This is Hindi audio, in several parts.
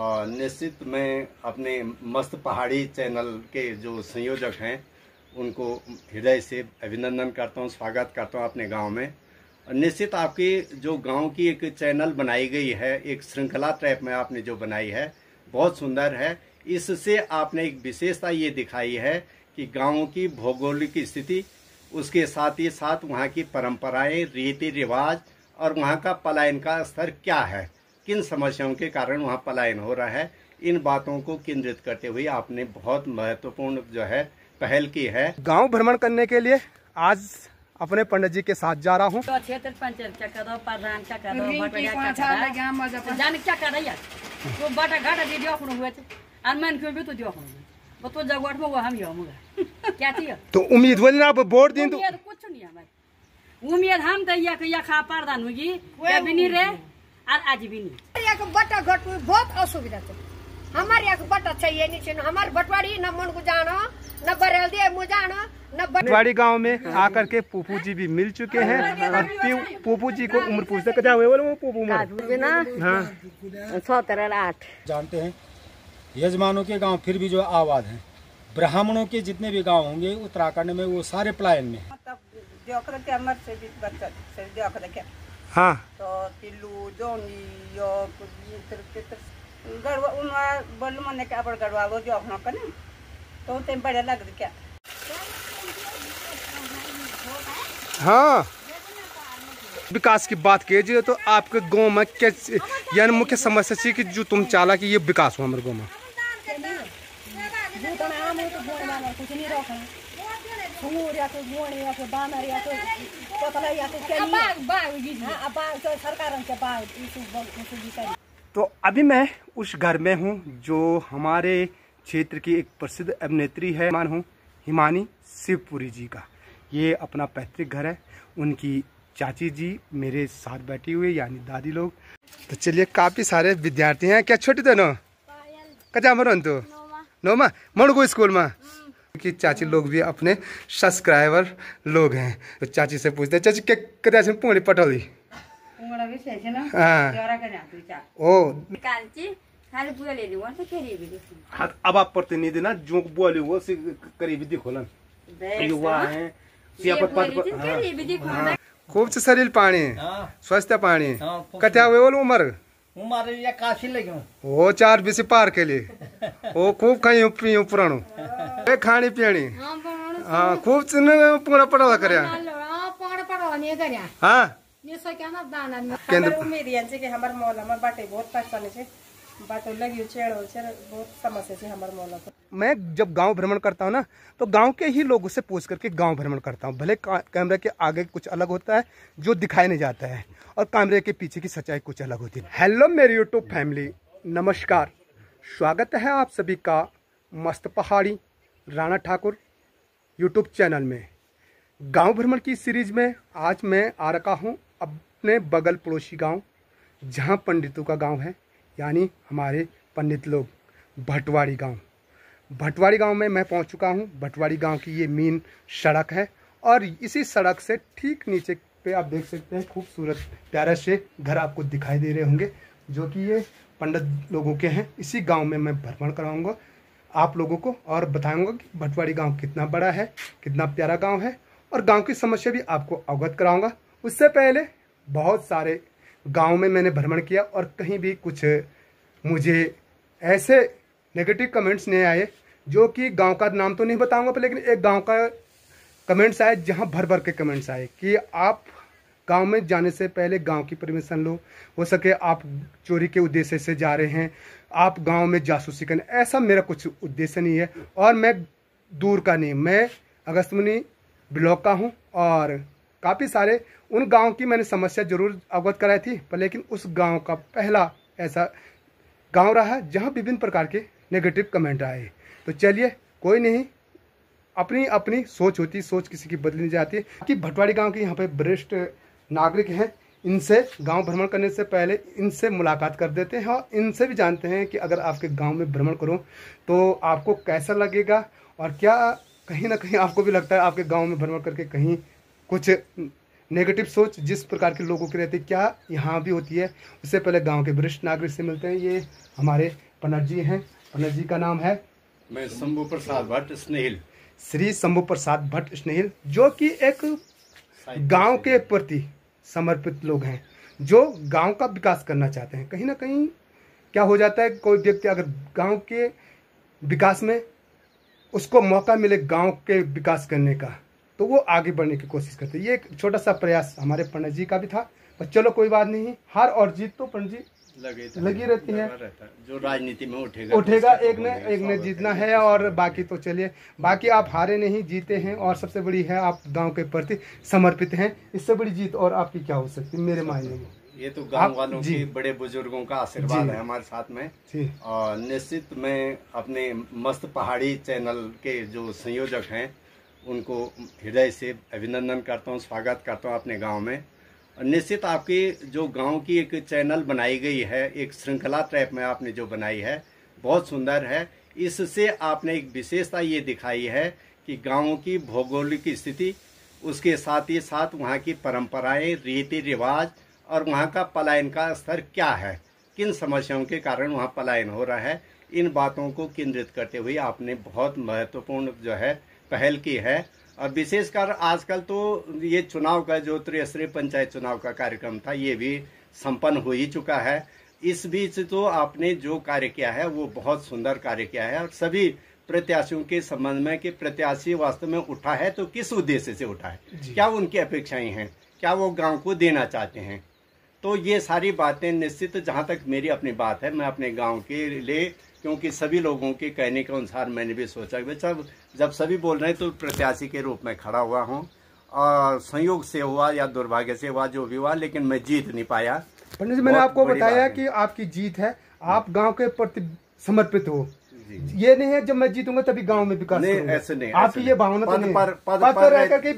और निश्चित मैं अपने मस्त पहाड़ी चैनल के जो संयोजक हैं उनको हृदय से अभिनंदन करता हूं, स्वागत करता हूं अपने गांव में। निश्चित आपकी जो गांव की एक चैनल बनाई गई है, एक श्रृंखला टाइप में आपने जो बनाई है, बहुत सुंदर है। इससे आपने एक विशेषता ये दिखाई है कि गांव की भौगोलिक स्थिति, उसके साथ ही साथ वहाँ की परंपराएं, रीति रिवाज और वहाँ का पलायन का स्तर क्या है, किन समस्याओं के कारण वहाँ पलायन हो रहा है, इन बातों को केंद्रित करते हुए आपने बहुत महत्वपूर्ण जो है पहल की है। गांव भ्रमण करने के लिए आज अपने पंडित जी के साथ जा रहा हूँ। क्षेत्र पंचायत क्या करो, प्रधान क्या करो, जान क्या कर रही है तो बटा घाटा दे दियो अपन हुए थे और मन क्यों भी तो दियो अपन तो जगवाट में वो हम ही होगा क्या थी तो उम्मीद वाली ना आप वोट दिन तो कुछ नहीं है भाई। उम्मीद हम तो या खा प्रधान होगी या भी नहीं रे और आज भी नहीं। यहाँ बटा घट में बहुत असुविधा है। हमारे यहाँ बटा चाहिए नहीं, हमारे बटवाड़ी न मन को जाना, न बरेल दिए मुझाना, न बटवाड़ी गांव में आकर के पप्पू जी भी मिल चुके हैं और पप्पू जी को उम्र पूछते क्या हुए बोले वो पप्पू उम्र हाँ 17-8 जानते हैं। यजमानों के गांव फिर भी जो आबाद हैं, ब्राह्मणों के जितने भी गांव होंगे उत्तराखंड में वो सारे पलायन में हैं। हाँ तो तिल्लू जोनी यो गड़वा उनवा बोलू मने के अपन गड़वा लो जो अपना कने तो ते बड़े लग रही क्या। हाँ विकास की बात कीजिए तो आपके गांव में क्या यानी मुख्य समस्या थी कि जो तुम चाला कि ये विकास हो हमारे गाँव में। तो अभी मैं उस घर में हूँ जो हमारे क्षेत्र की एक प्रसिद्ध अभिनेत्री है, मान हूँ हिमानी शिवपुरी जी का। ये अपना पैतृक घर है। उनकी चाची जी मेरे साथ बैठी हुई यानी दादी लोग। तो चलिए काफी सारे विद्यार्थी हैं। क्या छोटे थे ना कचा मरन तो नौमा मणगो स्कूल में कि चाची लोग भी अपने सब्सक्राइबर लोग हैं। तो चाची से पूछते हैं चाची क्या पूरी पटौली अब आप प्रतिनिधि ना जो बोले वो करीबी दिखोलन युवा है खूब शरीर पानी स्वस्थ पानी कथा हुए बोल उम्र काशी लगे वो 4 बीसी पार के लिए वो खूब खाई पी पुराणो खानी पीनी हाँ खूब पूरा पढ़ा कर हाँ उम्मीद है कि हमारे मोहल्ला में बाटे बहुत परेशानी से बाटो लगी बहुत समस्या से हमारे मोहल्ला पर। मैं जब गांव भ्रमण करता हूं ना तो गांव के ही लोगों से पूछ करके गांव भ्रमण करता हूं। भले कैमरे के आगे कुछ अलग होता है जो दिखाई नहीं जाता है और कैमरे के पीछे की सच्चाई कुछ अलग होती है। हेलो मेरी यूट्यूब फैमिली, नमस्कार, स्वागत है आप सभी का मस्त पहाड़ी राणा ठाकुर यूट्यूब चैनल में। गाँव भ्रमण की सीरीज में आज मैं आ रखा हूँ अपने बगल पड़ोसी गाँव जहाँ पंडितों का गाँव है, यानी हमारे पंडित लोग भटवाड़ी गांव। भटवाड़ी गांव में मैं पहुंच चुका हूं। भटवाड़ी गांव की ये मेन सड़क है और इसी सड़क से ठीक नीचे पे आप देख सकते हैं खूबसूरत प्यारे से घर आपको दिखाई दे रहे होंगे जो कि ये पंडित लोगों के हैं। इसी गांव में मैं भ्रमण कराऊंगा आप लोगों को और बताऊंगा कि भटवाड़ी गाँव कितना बड़ा है, कितना प्यारा गाँव है और गाँव की समस्या भी आपको अवगत कराऊँगा। उससे पहले बहुत सारे गांव में मैंने भ्रमण किया और कहीं भी कुछ मुझे ऐसे नेगेटिव कमेंट्स नहीं आए, जो कि गांव का नाम तो नहीं बताऊंगा पर लेकिन एक गांव का कमेंट्स आए जहां भर भर के कमेंट्स आए कि आप गांव में जाने से पहले गांव की परमिशन लो, हो सके आप चोरी के उद्देश्य से जा रहे हैं, आप गांव में जासूसी करने, ऐसा मेरा कुछ उद्देश्य नहीं है। और मैं दूर का नहीं, मैं अगस्तमुनि ब्लॉक का हूँ और काफ़ी सारे उन गांव की मैंने समस्या जरूर अवगत कराई थी, पर लेकिन उस गांव का पहला ऐसा गांव रहा जहां विभिन्न प्रकार के नेगेटिव कमेंट आए। तो चलिए कोई नहीं, अपनी अपनी सोच होती है, सोच किसी की बदली नहीं जाती है। कि भटवाड़ी गांव के यहाँ पे वरिष्ठ नागरिक हैं, इनसे गांव भ्रमण करने से पहले इनसे मुलाकात कर देते हैं और इनसे भी जानते हैं कि अगर आपके गाँव में भ्रमण करो तो आपको कैसा लगेगा और क्या कहीं ना कहीं आपको भी लगता है आपके गाँव में भ्रमण करके कहीं कुछ नेगेटिव सोच जिस प्रकार के लोगों की रहती है क्या यहाँ भी होती है। उससे पहले गांव के वरिष्ठ नागरिक से मिलते हैं। ये हमारे पंडित जी हैं। पंडित जी का नाम है मैं शंभू प्रसाद भट्ट स्नेहिल। श्री शंभू प्रसाद भट्ट स्नेहिल, जो कि एक गांव के प्रति समर्पित लोग हैं, जो गांव का विकास करना चाहते हैं। कहीं ना कहीं क्या हो जाता है, कोई व्यक्ति अगर गांव के विकास में उसको मौका मिले गांव के विकास करने का, तो वो आगे बढ़ने की कोशिश करते हैं। ये एक छोटा सा प्रयास हमारे पंडित जी का भी था, पर चलो कोई बात नहीं, हार और जीत तो पंडित जी लगी रहती है। जो राजनीति में उठेगा एक ने जीतना है, और बाकी तो चलिए, बाकी आप हारे नहीं जीते हैं, और सबसे बड़ी है आप गांव के प्रति समर्पित हैं। इससे बड़ी जीत और आपकी क्या हो सकती है मेरे मायने में। ये तो गांव वालों की, बड़े बुजुर्गों का आशीर्वाद है हमारे साथ में। और निश्चित मैं अपने मस्त पहाड़ी चैनल के जो संयोजक हैं उनको हृदय से अभिनंदन करता हूँ, स्वागत करता हूँ अपने गांव में। निश्चित आपकी जो गांव की एक चैनल बनाई गई है, एक श्रृंखला टाइप में आपने जो बनाई है, बहुत सुंदर है। इससे आपने एक विशेषता ये दिखाई है कि गांव की भौगोलिक स्थिति, उसके साथ ही साथ वहाँ की परंपराएं, रीति रिवाज और वहाँ का पलायन का स्तर क्या है, किन समस्याओं के कारण वहाँ पलायन हो रहा है, इन बातों को केंद्रित करते हुए आपने बहुत महत्वपूर्ण जो है पहल की है। और विशेषकर आजकल तो ये चुनाव का जो त्रिस्तरीय पंचायत चुनाव का कार्यक्रम था, ये भी संपन्न हो ही चुका है। इस बीच तो आपने जो कार्य किया है वो बहुत सुंदर कार्य किया है, और सभी प्रत्याशियों के संबंध में कि प्रत्याशी वास्तव में उठा है तो किस उद्देश्य से उठा है, क्या उनकी अपेक्षाएं हैं, क्या वो गांव को देना चाहते हैं। तो ये सारी बातें निश्चित, जहाँ तक मेरी अपनी बात है, मैं अपने गाँव के लिए, क्योंकि सभी लोगों के कहने के अनुसार मैंने भी सोचा कि जब सभी बोल रहे हैं तो प्रत्याशी के रूप में खड़ा हुआ हूँ। और संयोग से हुआ या दुर्भाग्य से हुआ, जो भी हुआ, लेकिन मैं जीत नहीं पाया। पंडित जी, मैंने आपको बताया कि आपकी जीत है, आप गांव के प्रति समर्पित हो। ये नहीं है जब मैं जीतूंगा तभी गांव में विकास नहीं, ऐसे नहीं। आपकी ये भावना तो नहीं, पद पर रह करके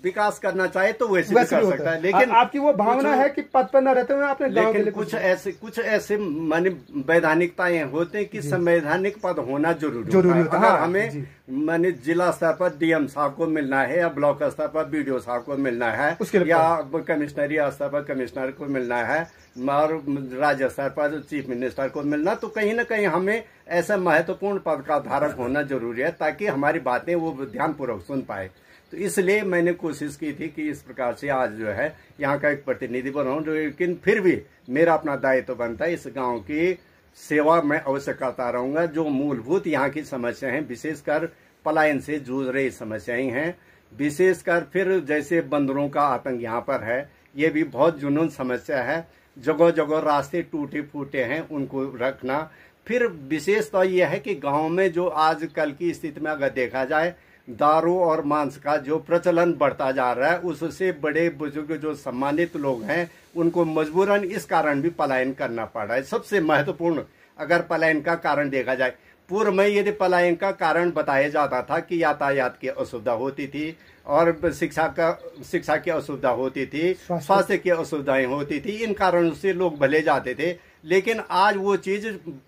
विकास करना चाहे तो वैसे भी कर सकता है, लेकिन आपकी वो भावना है कि पद पर न रहते हुए आपने गांव के लिए कुछ ऐसे माने वैधानिकताएं होते हैं कि संवैधानिक पद होना जरूरी होता है। हमें माने जिला स्तर पर डीएम साहब को मिलना है, या ब्लॉक स्तर पर बीडीओ साहब को मिलना है, या कमिश्नरी स्तर पर कमिश्नर को मिलना है, और राज्य स्तर पर चीफ मिनिस्टर को मिलना, तो कहीं ना कहीं हमें ऐसा महत्वपूर्ण पद का धारक होना जरूरी है, ताकि हमारी बातें वो ध्यानपूर्वक सुन पाए। तो इसलिए मैंने कोशिश की थी कि इस प्रकार से आज जो है यहाँ का एक प्रतिनिधि बनाऊं, लेकिन फिर भी मेरा अपना दायित्व बनता है, इस गांव की सेवा मैं अवश्य करता रहूंगा। जो मूलभूत यहाँ की समस्या है, विशेषकर पलायन से जूझ रही समस्याएं हैं, विशेषकर फिर जैसे बंदरों का आतंक यहाँ पर है, ये भी बहुत जुनून समस्या है। जगह जगह रास्ते टूटे फूटे हैं, उनको रखना। फिर विशेषता यह है कि गांव में जो आजकल की स्थिति में अगर देखा जाए, दारू और मांस का जो प्रचलन बढ़ता जा रहा है, उससे बड़े बुजुर्ग जो सम्मानित लोग हैं उनको मजबूरन इस कारण भी पलायन करना पड़ रहा है। सबसे महत्वपूर्ण अगर पलायन का कारण देखा जाए, पूर्व में यदि पलायन का कारण बताया जाता था कि यातायात की असुविधा होती थी, और शिक्षा की असुविधा होती थी, स्वास्थ्य की असुविधाएं होती थी, इन कारणों से लोग भले जाते थे। लेकिन आज वो चीज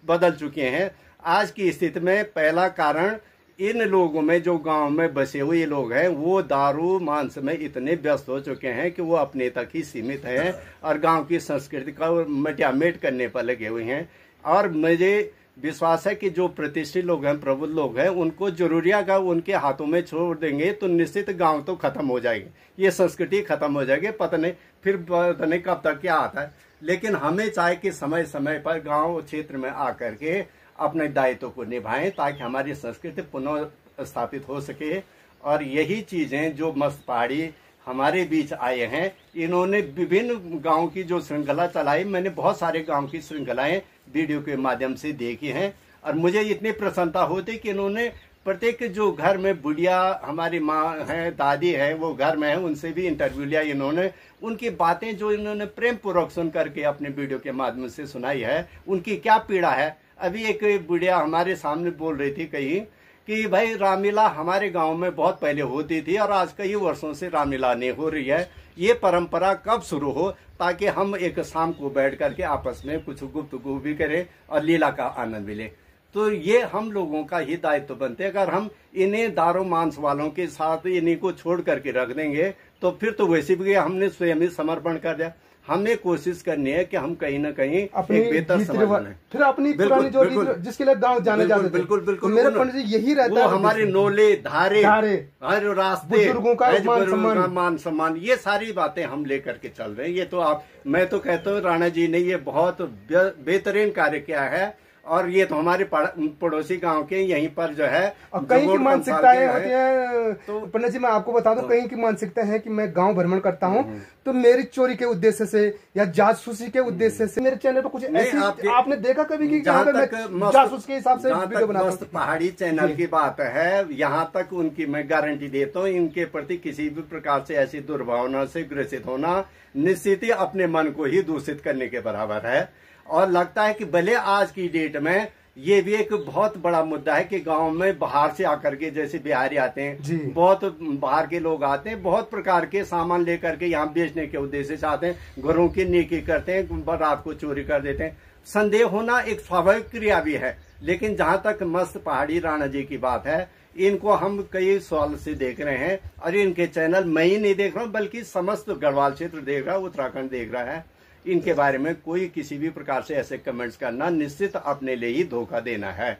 बदल चुके हैं। आज की स्थिति में पहला कारण इन लोगों में, जो गांव में बसे हुए लोग हैं, वो दारू मांस में इतने व्यस्त हो चुके हैं कि वो अपने तक ही सीमित हैं, और गांव की संस्कृति का मटियामेट करने पर लगे हुए हैं। और मुझे विश्वास है कि जो प्रतिष्ठित लोग हैं, प्रबुद्ध लोग हैं, उनको जरूरिया का उनके हाथों में छोड़ देंगे तो निश्चित गांव तो खत्म हो जाएगी, ये संस्कृति खत्म हो जाएगी। पता नहीं कब तक क्या आता है। लेकिन हमें चाहे कि समय समय पर गांव क्षेत्र में आकर के अपने दायित्व को निभाएं, ताकि हमारी संस्कृति पुनः स्थापित हो सके। और यही चीजें जो मस्त पहाड़ी हमारे बीच आए हैं, इन्होंने विभिन्न गांव की जो श्रृंखला चलाई, मैंने बहुत सारे गांव की श्रृंखलाएं वीडियो के माध्यम से देखी हैं, और मुझे इतनी प्रसन्नता होती कि इन्होंने प्रत्येक जो घर में बुढ़िया हमारी माँ है, दादी है, वो घर में है, उनसे भी इंटरव्यू लिया इन्होंने। उनकी बातें जो इन्होंने प्रेम पूर्वक सुन करके अपने वीडियो के माध्यम से सुनाई है, उनकी क्या पीड़ा है। अभी एक बुढ़िया हमारे सामने बोल रही थी कहीं कि भाई रामलीला हमारे गांव में बहुत पहले होती थी, और आज कई वर्षों से रामलीला नहीं हो रही है, ये परंपरा कब शुरू हो, ताकि हम एक शाम को बैठ करके आपस में कुछ गुफ्तगू भी करें और लीला का आनंद मिले। तो ये हम लोगों का ही दायित्व बनते हैं। अगर हम इन्हें दारू मांस वालों के साथ इन्हीं को छोड़ करके रख देंगे तो फिर तो वैसे भी हमने स्वयं ही समर्पण कर दिया। हमें कोशिश करनी है कि हम कहीं ना कहीं अपनी एक बेहतर समाज बनाएं। फिर अपनी पुरानी जो जिसके लिए गाँव जाने जाते थे, बिल्कुल बिल्कुल, तो मेरे पंडित जी यही रहता है, हमारे नोले धारे हर रास्ते, बुजुर्गों का मान सम्मान, ये सारी बातें हम लेकर के चल रहे हैं। ये तो मैं तो कहता हूँ राणा जी ने ये बहुत बेहतरीन कार्य किया है, और ये तो हमारे पड़ोसी गांव के यहीं पर जो है कहीं की मानसिकताएं होती है। तो पंडित जी मैं आपको बता दूं, कहीं की मानसिकता है कि मैं गांव भ्रमण करता हूं तो मेरी चोरी के उद्देश्य से या जासूसी के उद्देश्य से मेरे चैनल पर कुछ ऐसी आपने देखा कभी कि जासूस के हिसाब से वीडियो बनाता हूं? पहाड़ी चैनल की बात है, यहाँ तक उनकी मैं गारंटी देता हूँ, इनके प्रति किसी भी प्रकार से ऐसी दुर्भावना से ग्रसित होना निश्चित ही अपने मन को ही दूषित करने के बराबर है। और लगता है कि भले आज की डेट में ये भी एक बहुत बड़ा मुद्दा है कि गांव में बाहर से आकर के, जैसे बिहारी आते हैं, बहुत बाहर के लोग आते हैं, बहुत प्रकार के सामान लेकर के यहाँ बेचने के उद्देश्य से आते हैं, घरों की नेकी करते हैं, रात को चोरी कर देते हैं। संदेह होना एक स्वाभाविक क्रिया भी है, लेकिन जहाँ तक मस्त पहाड़ी राणा जी की बात है, इनको हम कई साल से देख रहे हैं, और इनके चैनल मैं ही नहीं देख रहा हूँ बल्कि समस्त गढ़वाल क्षेत्र देख रहा है, उत्तराखंड देख रहा है। इनके बारे में कोई किसी भी प्रकार से ऐसे कमेंट्स करना निश्चित अपने लिए ही धोखा देना है।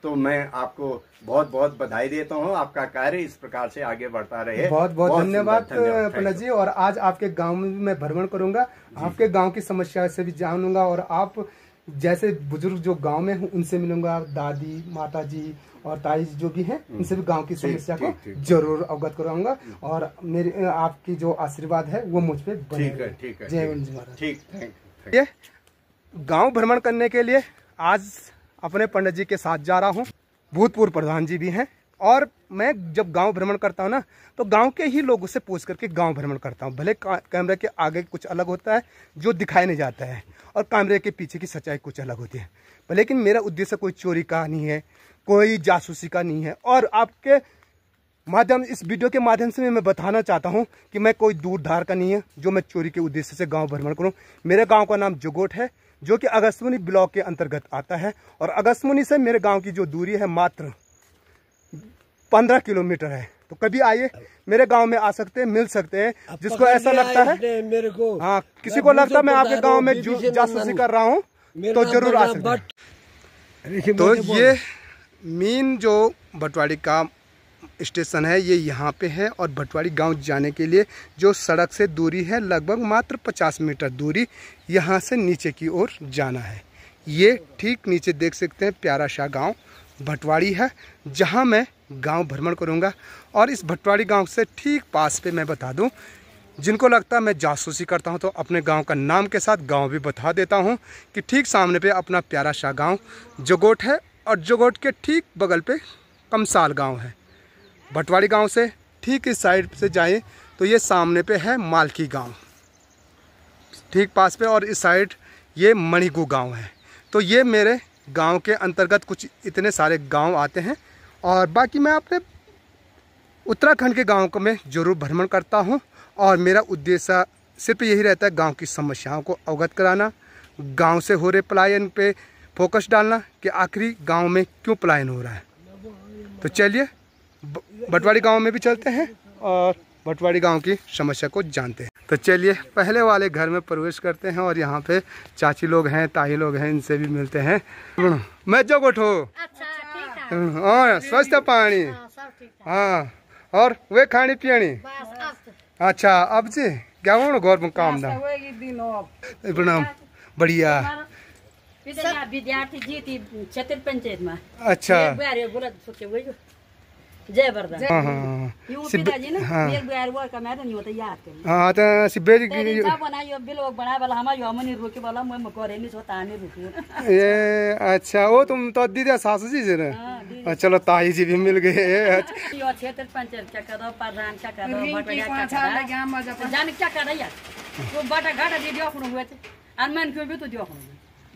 तो मैं आपको बहुत बहुत बधाई देता हूँ, आपका कार्य इस प्रकार से आगे बढ़ता रहे। बहुत बहुत धन्यवाद पंडित जी। और आज आपके गांव में भी मैं भ्रमण करूंगा, आपके गांव की समस्या से भी जानूंगा, और आप जैसे बुजुर्ग जो गांव में हूँ उनसे मिलूंगा, दादी, माता जी और ताई जो भी हैं, उनसे भी गांव की समस्या को जरूर अवगत कराऊंगा, और मेरे आपकी जो आशीर्वाद है वो मुझ पे बने। ठीक है। जय वंदे महाराज। ठीक। ये गांव भ्रमण करने के लिए आज अपने पंडित जी के साथ जा रहा हूँ, भूतपूर्व प्रधान जी भी हैं, और मैं जब गांव भ्रमण करता हूं ना तो गांव के ही लोगों से पूछ करके गांव भ्रमण करता हूं। भले कैमरे के आगे कुछ अलग होता है जो दिखाई नहीं जाता है, और कैमरे के पीछे की सच्चाई कुछ अलग होती है, लेकिन मेरा उद्देश्य कोई चोरी का नहीं है, कोई जासूसी का नहीं है। और आपके माध्यम, इस वीडियो के माध्यम से मैं बताना चाहता हूं कि मैं कोई दूर धार का नहीं है जो मैं चोरी के उद्देश्य से गांव भ्रमण करूं। मेरे गांव का नाम जोगोट है, जो कि अगस्त्यमुनि ब्लॉक के अंतर्गत आता है, और अगस्त्यमुनि से मेरे गांव की जो दूरी है मात्र 15 किलोमीटर है। तो कभी आइए, मेरे गांव में आ सकते हैं, मिल सकते हैं। जिसको ऐसा लगता है, मेरे को हाँ, किसी को लगता है मैं आपके गांव में जासूसी कर रहा हूं तो जरूर आ सकते हैं। तो ये मेन जो भटवाड़ी का स्टेशन है ये यहाँ पे है, और भटवाड़ी गांव जाने के लिए जो सड़क से दूरी है लगभग मात्र 50 मीटर दूरी, यहाँ से नीचे की ओर जाना है। ये ठीक नीचे देख सकते हैं प्यारा सा गांव भटवाड़ी है, जहाँ मैं गांव भ्रमण करूँगा। और इस भटवाड़ी गांव से ठीक पास पे मैं बता दूं, जिनको लगता है मैं जासूसी करता हूं तो अपने गांव का नाम के साथ गांव भी बता देता हूं कि ठीक सामने पे अपना प्यारा सा गांव जोगोट है, और जोगोट के ठीक बगल पे कमसाल गांव है। भटवाड़ी गांव से ठीक इस साइड से जाएं तो ये सामने पे है मालकी गांव ठीक पास पे, और इस साइड ये मणिगू गांव है। तो ये मेरे गांव के अंतर्गत कुछ इतने सारे गांव आते हैं, और बाकी मैं अपने उत्तराखंड के गांव को मैं जरूर भ्रमण करता हूं, और मेरा उद्देश्य सिर्फ यही रहता है गांव की समस्याओं को अवगत कराना, गांव से हो रहे पलायन पे फोकस डालना कि आखिरी गांव में क्यों पलायन हो रहा है। तो चलिए भटवाड़ी गांव में भी चलते हैं और भटवाड़ी गांव की समस्या को जानते हैं। तो चलिए पहले वाले घर में प्रवेश करते हैं, और यहाँ पे चाची लोग हैं, ताई लोग हैं, इनसे भी मिलते हैं। मैं जोगोट हूँ, स्वस्थ पानी, हाँ, और वे खानी पियानी। अच्छा अब जी क्या हो घर में काम दाम बढ़िया। विद्यार्थी जीती क्षेत्र पंचायत में। अच्छा जय वरदान। हाँ पिताजी ना एक बार वो का मैं नहीं होता याद कर। हाँ तो सिबेरी की सब बनायो बिलोग बना वाला हम यो मनी रोके वाला मैं करे नहीं सोता नहीं रुकू। ये अच्छा वो तुम तो दीदी सासू जी से ना, चलो ताई जी भी मिल गए। यो क्षेत्र पंचायत क्या करो, प्रधान क्या करो, भटवाड़ी क्या करो, जान क्या कर रहा यार वो बाटा घाटा दे दियो अपन हुए थे अनमन क्यों भी तो दियो अपन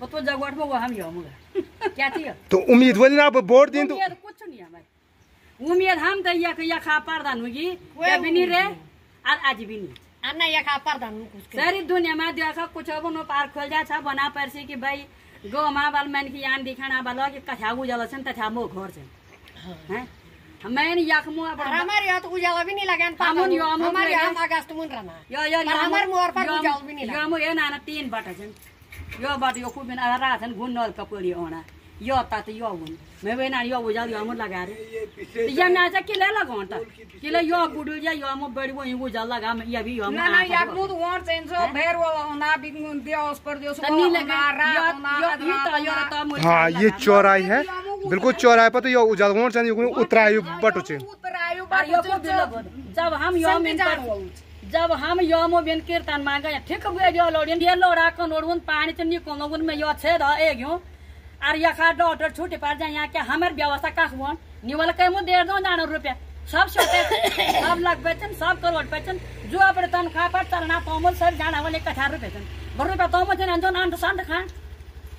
वो तो जगवाट में वो हम यो मुगा क्या थी। तो उम्मीद वाली ना वोट दिन तो कुछ नहीं है भाई, उम्मीद हम तो या खा प्रधान होगी या भी नहीं रे और आज भी नहीं अन्ना या खा प्रधान कुछ सारी दुनिया में देखा कुछ अब नो पार खोल जा छ बना परसी कि भाई गो मां बाल मन की यान दिखाना बालो कि कथा गुजल छन तथा मो घर छन हैं मैंने याकमो हमारे यहाँ तो उजाला भी नहीं लगा हमारे यहाँ अगस्त मुन रहना हमारे मोर पर उजाला भी नहीं लगा यो ये ना 3 बाटा छन् यो बाटा यो कुबिन आरा छन् गुन्नल कपडी ओना यो ता त यो हुन मैं वे ना यो उजाल यो मन लगा रे या ना छ किले लगाउन त किले यो गुडु या यो म बडी वो उजाल लगा म या भी यो ना ना याक मु वोट चाहिन्छ भेर वाला ना बिगुन दियोस पर दियोस तनी लगा हाँ ये चौराही है बिल्कुल चौराहे पर तो ये उजाल वोट चाहिए उतरायु बटो छे जब हम यो मो बिन कीर्तन मा गए ठीक बुए जो लोडिन ये लोरा को नोडुन पानी त निकोन गुन में यो छे द ए गयो और यखा डॉक्टर छुट्टी पर जाए यहाँ के हमारे व्यवस्था का हुआ निवल के मुँह 1.5 रुपया सब छोटे सब लाख बेचन सब करोड़ बेचन जो अपने तनख्वाह पर चलना तोमल सर जाना वाले 18 रुपये चन 1 रुपया तोमल चन अंजन अंट संट खान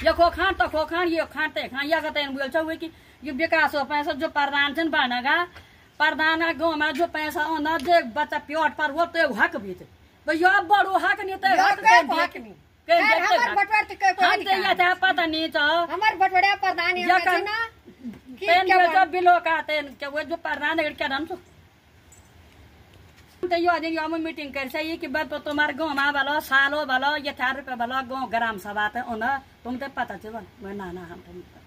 ये खो खान तो खो खान ये खाते खान या कहते हैं बोल चुके कि ये विकास हो पैसा जो प्रधान चन बनेगा प्रधान गाँव में जो पैसा होना जो बच्चा प्योट पर वो तो हक भी थे तो यो बड़ो हक नहीं तो पता नहीं तो हमारे बटवड़े प्रधान बिलो का क्या वो जो प्रधान क्या नाम तो यो दिन यो मीटिंग कर सही कि बात तो तुम्हारे गाँव में वालो सालो वालो ये 18 रुपये वालो गाँव ग्राम सभा थे उन्हें तुम तो पता चलो मैं ना हम तो नहीं पता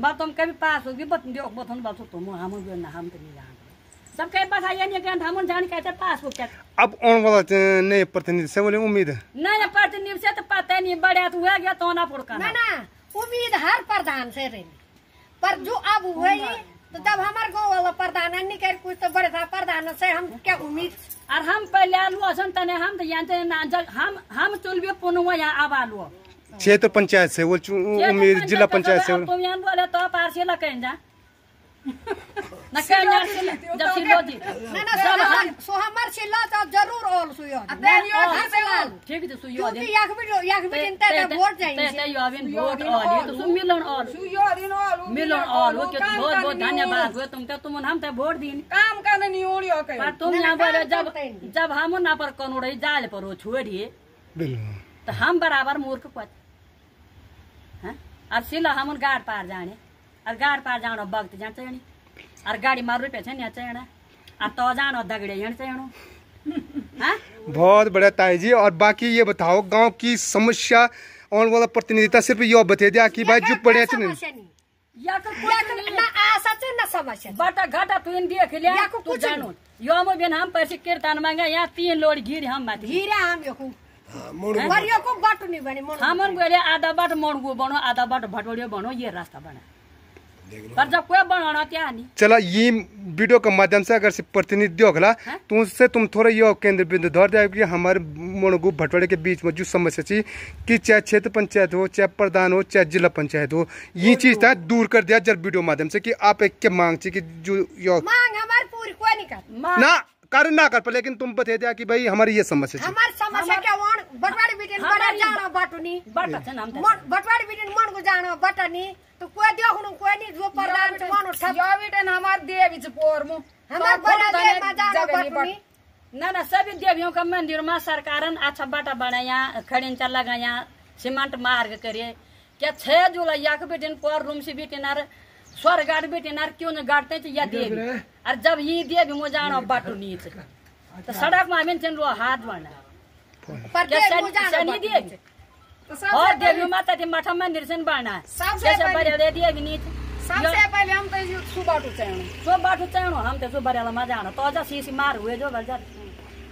बात तुम कभी पास होगी बत दियो बतन बात तुम हम भी ना हम तो नहीं जानते सब कहीं पास आया नहीं क्या हम जान कहते पास हो क्या अब आने वाला नए प्रतिनिधि से बोले उम्मीद है नए प्रतिनिधि से तो पता नहीं बढ़िया तो हुआ गया तो ना पुरका ना उम्मीद हर प्रधान से रही पर जो अब हुए तो तब हमारे गाँव वाला प्रधान नहीं कर कुछ तो बड़े था प्रधान से हम क्या उम्मीद और हम पहले आलू असन तने हम तो जानते हम चुलबे पुनवा यहाँ अब आलू क्षेत्र पंचायत से वो उम्मीद जिला पंचायत से तुम यहाँ बोले तो पारसी लगे जा न कहना जब सिलो जी ना सो हमार सिला तो जरूर ऑल सुयो ठीक है सुयो दिन याक भी दिन वोट जाएंगे ते यो दिन वोट ऑल तो मिलन ऑल सुयो दिन ऑल मिलन ऑल ओके बहुत बहुत धन्यवाद हुए तुम हम ते वोट दिन काम करने नहीं ओड़ियो कहीं पर तुम यहाँ बोले जब हम ना पर कनोड़े जाल पर छोड़िए तो हम बराबर मूर्ख पत हैं और सिला हम गाड़ पार जाने और गाड़ पार जानो वक्त जान चाहिए और गाड़ी मार रुपये छे नहीं चाहिए और तो जानो दगड़े यहाँ चाहिए बहुत बढ़िया ताई जी। और बाकी ये बताओ गांव की समस्या और वाला प्रतिनिधिता सिर्फ यो बता दिया कि भाई जो पड़े या बटा घाटा तू देख लिया तू जानो यो मो बिन हम पैसे कीर्तन मांगे यहाँ 3 लोड घिर हम माथि घिरे हम यो मरियो को बाटो नहीं बने हमन बोले आधा बाट मोड़गु बनो आधा बाट भटोड़ियो बनो ये रास्ता बना पर जब कोई बनाना क्या नहीं चला ये वीडियो के माध्यम से अगर से प्रतिनिधि होगा तो उससे तुम थोड़ा ये केंद्र बिंदु धर जाए कि हमारे मोड़गु भटोड़े के बीच में जो समस्या थी कि चाहे क्षेत्र पंचायत हो चाहे प्रधान हो चाहे जिला पंचायत हो ये चीज था दूर कर दिया जब वीडियो माध्यम से कि आप एक क्या मांग थी कि जो मांग हमारी पूरी कोई नहीं कर ना कार्य ना कर पर लेकिन तुम बता दिया कि भाई हमारी ये समस्या है हमारी समस्या क्या वन बटवाड़ी बिटिन बड़ा जानो बाटुनी बाटा छ नाम बटवाड़ी बिटिन मन को जानो बाटनी तो कोई देखनु कोई नहीं जो प्रधान मन उठा यो बिटिन हमार देवी छ पोरमु हमार बड़ा देव में जानो बाटुनी ना सभी देवियों का मंदिर में सरकारन अच्छा बाटा बनाया खड़िंचा लगाया सीमेंट मार्ग करे क्या 6 जुलाई के बिटिन पर रूम से बिटिन स्वर्ग गाड़ बिटिन क्यों न गाड़ते या देवी और जब ये देवी मो जानो बाटू नीच तो सड़क में हमें चलो हाथ बढ़ना और देवी माता के मठ मंदिर से बढ़ना सबसे बड़े देवी नीच सबसे पहले हम तो सो बाटू चढ़ो हम तो बड़े में जानो तो जा सीसी मार हुए जो बल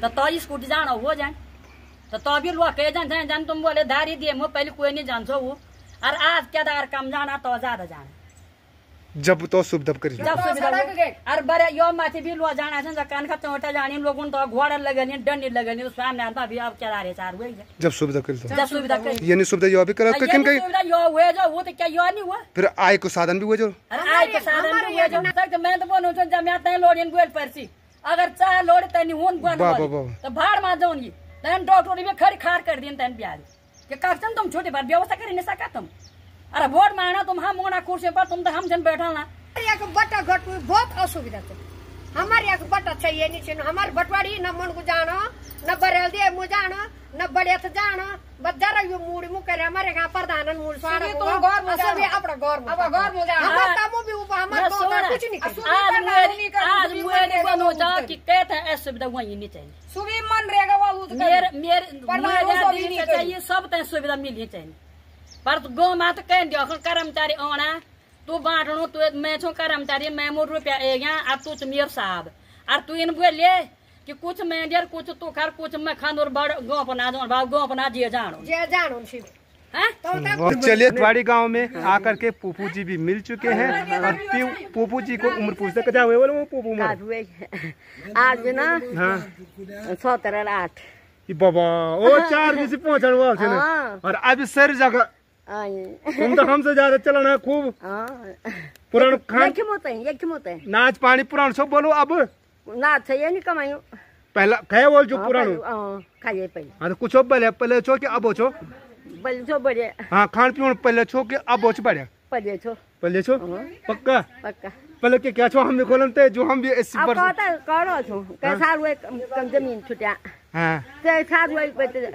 तो स्कूटी जानो हो जाए तो भी लोग कह जान तुम बोले धारी दिए मुँह पहले कोई नहीं जान वो और आज केदार कम जाना तो ज्यादा जाना जब तो सुविधा करी जब सुविधा और बड़े यो माथे भी लो जाना है कान का चोटा जानी लोगों तो घोड़ा लगनी डंडी लगनी तो सामने आता भी अब चला रहे चार हुए जब सुविधा करी जब सुविधा करी ये नहीं सुविधा यो भी करा तो किन कहीं सुविधा यो हुए जो वो तो क्या यो नहीं हुआ फिर आय को साधन भी हुए जो आय को साधन भी हुए जो तक मैं तो बोलूं जब मैं आता है लोडियन गोल परसी अगर चाह लोड तनी होन बन तो भाड़ मा जाऊंगी तन डॉक्टर भी खड़ी खार कर दिन तन प्यारी कि कक्षन तुम छोटे बार व्यवस्था कर नहीं सका तुम अरे वोट मांगना तुम हम मोना कुर्सी पर तुम तो हम जन बैठा ना यहाँ को बट्टा घट बहुत असुविधा है हमारे यहाँ को बट्टा चाहिए नहीं हमारे बटवाड़ी न मन को जाना न बरेल दे मु जाना न बड़े तो जाना बस जरा यो मूड मु करे हमारे यहाँ प्रधान मूड स्वाड़ा तो घर में अपना घर में अब घर में जाना हमारे कामों भी ऊपर हमारे कुछ नहीं कर आज मेरे बनो जा कि कहते हैं ऐसे सुविधा वहीं नहीं चाहिए सुबह मन रहेगा वो मेरे चाहिए सब तय सुविधा मिलनी चाहिए पर गाँव में तो कह दियो कर्मचारी आना तू बांटनो तू मैं छो कर्मचारी मैं मोर रुपया अब तू मेयर साहब और तू इन बोले कि कुछ मैनेजर कुछ तू खर कुछ मैं खानोर बड़ गाँव पर ना जाओ गाँव पर ना जे जानो और चलिए वाड़ी गांव में आकर के पुप्पू जी भी मिल चुके हैं और पुप्पू जी को उम्र पूछते क्या हुए बोले वो पुप्पू आज ना हाँ 17-8 बाबा ओ 4 बजे पहुंचने वाले थे ना और अब सर जगह तुम तो हमसे ज्यादा चलना खूब पुरान खान नाच पानी पुरान सब बोलो अब नाच ये नहीं कमायो पहला कहे बोल जो पुरानो खाइए पहले हाँ तो कुछ पहले छो कि अब छो पहले छो बढ़िया हाँ खान पीन पहले छो कि अब बढ़िया पहले छो पक्का पहले के क्या छो हम भी खोलन थे जो हम भी इस पर करो छो कैसा हुए कम जमीन छुटिया हां कैसा हुए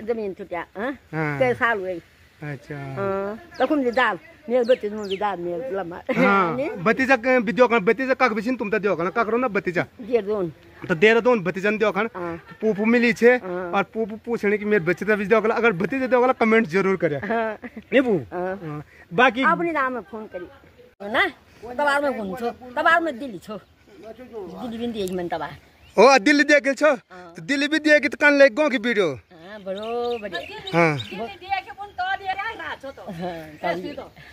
जमीन छुटिया हां कैसा हुए अच्छा तो कुन दाल मेरे बच्चे नु दाल मेरे लम्मा हां भतीजा वीडियो kan भतीजा काक बिसिन तुम त दियो kan काकरो ना भतीजा देहरादून तो देहरादून भतीजन दियो kan पुप्पू मिली छे और पुप्पू पूछने की मेरे बच्चे वीडियो kan अगर भतीजा दियो kan कमेंट जरूर करे नहीं बू बाकी अपनी नाम में फोन करी ना तबार में फोन छो तबार में दिल्ली छो दिल्ली बिन दिए मन तबार ओ दिल्ली देख छो तो दिल्ली भी दिए कि कान ले गो की वीडियो हां बड़ो बड़े हां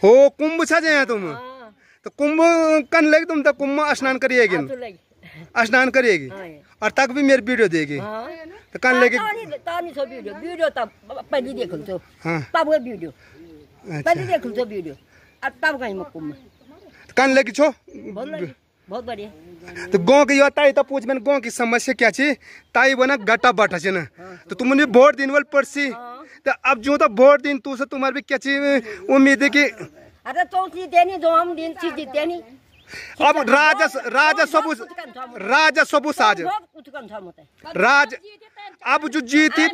हो कुंभ छा जे तुम तो कुंभ कन लगे तुम तो कुंभ स्नान करिएगी स्नान करिएगी और तक भी मेरी वीडियो देगी तो कन लगे तानी सो वीडियो तब पहले देखल तो तब वो वीडियो पहले देखल तो वीडियो अब तब कहीं कुंभ कन लगे छो बहुत बढ़िया तो गाँव की ताई तो पूछ मैंने गाँव की समस्या क्या छी ताई बना गटा बाटा छे ना तो तुमने वोट दिन वाल पड़सी तो अब जो तो वोट दिन तू से तुम्हारे भी क्या चीज उम्मीद है कि अरे तो चीज देनी जो हम दिन चीज देनी अब राजा सबू साज राज अब जो जीती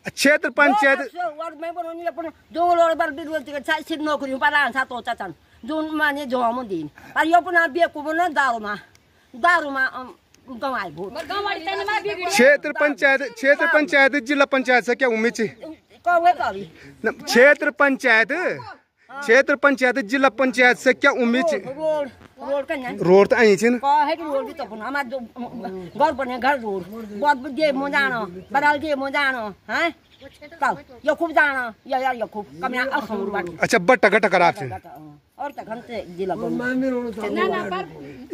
क्षेत्र पंचायत नौकरी जोन माने जो हम दिन और यो पुना बेकु बना दारूमा गवाई भूत क्षेत्र पंचायत जिला पंचायत से क्या उम्मीद है क्षेत्र पंचायत जिला पंचायत से क्या उम्मीद है रोड तो आई छिन है कि रोड भी तो हमार जो घर बने घर रोड बहुत दे मो जानो बदल दे मो जानो हैं तब यो खूब जानो या यो खूब कमिया असुर बात अच्छा बट्टा घटा करा छे और तक हम से जिला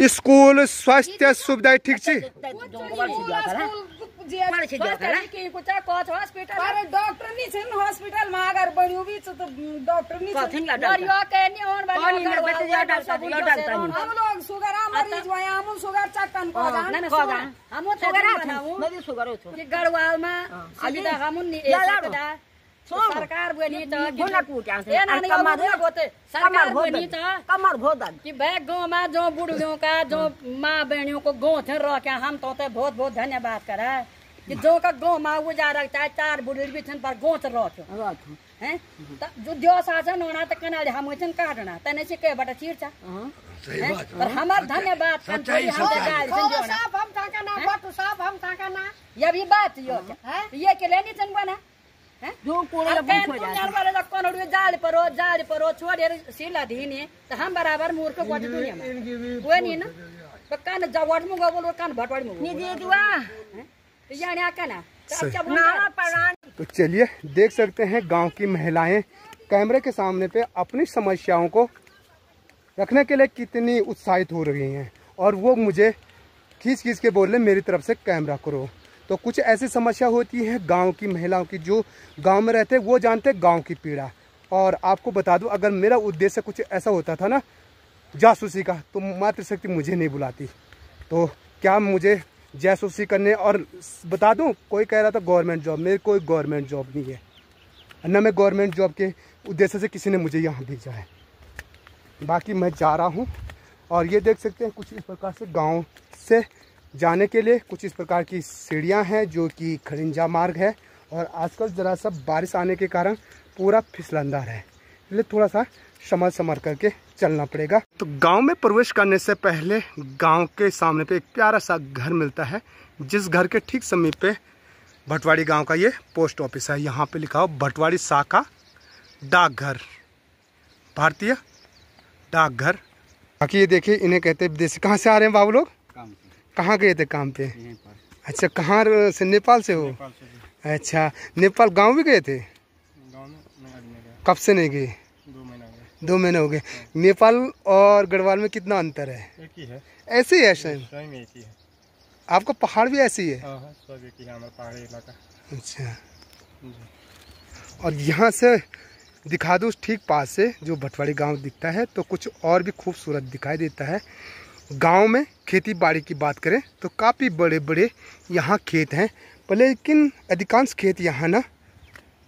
स्कूल स्वास्थ्य सुविधा ठीक छी डॉक्टर नहीं छे हॉस्पिटल में अगर बनियो भी तो डॉक्टर नहीं हम लोग शुगर मरीज वय हम शुगर चक्कन को जान हम शुगर कि गढ़वाल में सुविधा हम नहीं सरकार बनी कि भाई गाँव में जो बुढ़ियों का जो माँ बहनियों को गाँव थे रखे हम तो बहुत बहुत धन्यवाद करे कि जो का गाँव में उजारा चाहे 4 बुढ़ी भी थे पर गाँव से रखे हैं जो दियो शासन होना तो कना हम काटना तने से के बटा चीरचा पर हमार धन्यवाद ये भी बात ये के लेनी चन बना जो जाल परो छोड़े सिला धीने तो हम बराबर मूर्ख गोट दुनिया में वो नहीं ना तो कान जवाट में बोल कान भटवाड़ में नहीं दे दुआ तो यानी आका ना तो चलिए देख सकते हैं गांव की महिलाएं कैमरे के सामने पे अपनी समस्याओं को रखने के लिए कितनी उत्साहित हो रही हैं और वो मुझे खींच के बोल रहे मेरी तरफ से कैमरा करो। तो कुछ ऐसी समस्या होती है गांव की महिलाओं की, जो गांव में रहते हैं वो जानते हैं गांव की पीड़ा। और आपको बता दूं, अगर मेरा उद्देश्य कुछ ऐसा होता था ना जासूसी का, तो मातृशक्ति मुझे नहीं बुलाती। तो क्या मुझे जासूसी करने, और बता दूं कोई कह रहा था गवर्नमेंट जॉब, मेरी कोई गवर्नमेंट जॉब नहीं है, न मैं गवर्नमेंट जॉब के उद्देश्य से किसी ने मुझे यहाँ भेजा है। बाकी मैं जा रहा हूँ और ये देख सकते हैं कुछ इस प्रकार से गाँव से जाने के लिए कुछ इस प्रकार की सीढ़ियां हैं जो कि खड़िंजा मार्ग है। और आजकल ज़रा सा बारिश आने के कारण पूरा फिसलनदार है, इसलिए थोड़ा सा संभल करके चलना पड़ेगा। तो गांव में प्रवेश करने से पहले गांव के सामने पे एक प्यारा सा घर मिलता है, जिस घर के ठीक समीप पे भटवाड़ी गांव का ये पोस्ट ऑफिस है। यहाँ पे लिखा हो भटवाड़ी शाखा डाकघर, भारतीय डाकघर। बाकी ये देखिए, इन्हें कहते हैं विदेशी। कहाँ से आ रहे हैं बाबू लोग? कहाँ गए थे काम पे? अच्छा, कहाँ से? नेपाल से हो? अच्छा, नेपाल गांव भी गए थे? कब से नहीं गए? 2 महीने हो गए। नेपाल और गढ़वाल में कितना अंतर है? एक ही है। ऐसे ही है सेम? एक ही है। आपका पहाड़ भी ऐसे ही है? सब एक ही है, हमारा पहाड़ी इलाका। अच्छा, और यहाँ से दिखा दूँ ठीक पास से जो भटवाड़ी गांव दिखता है तो कुछ और भी खूबसूरत दिखाई देता है। गांव में खेती बाड़ी की बात करें तो काफ़ी बड़े बड़े यहाँ खेत हैं, लेकिन अधिकांश खेत यहाँ ना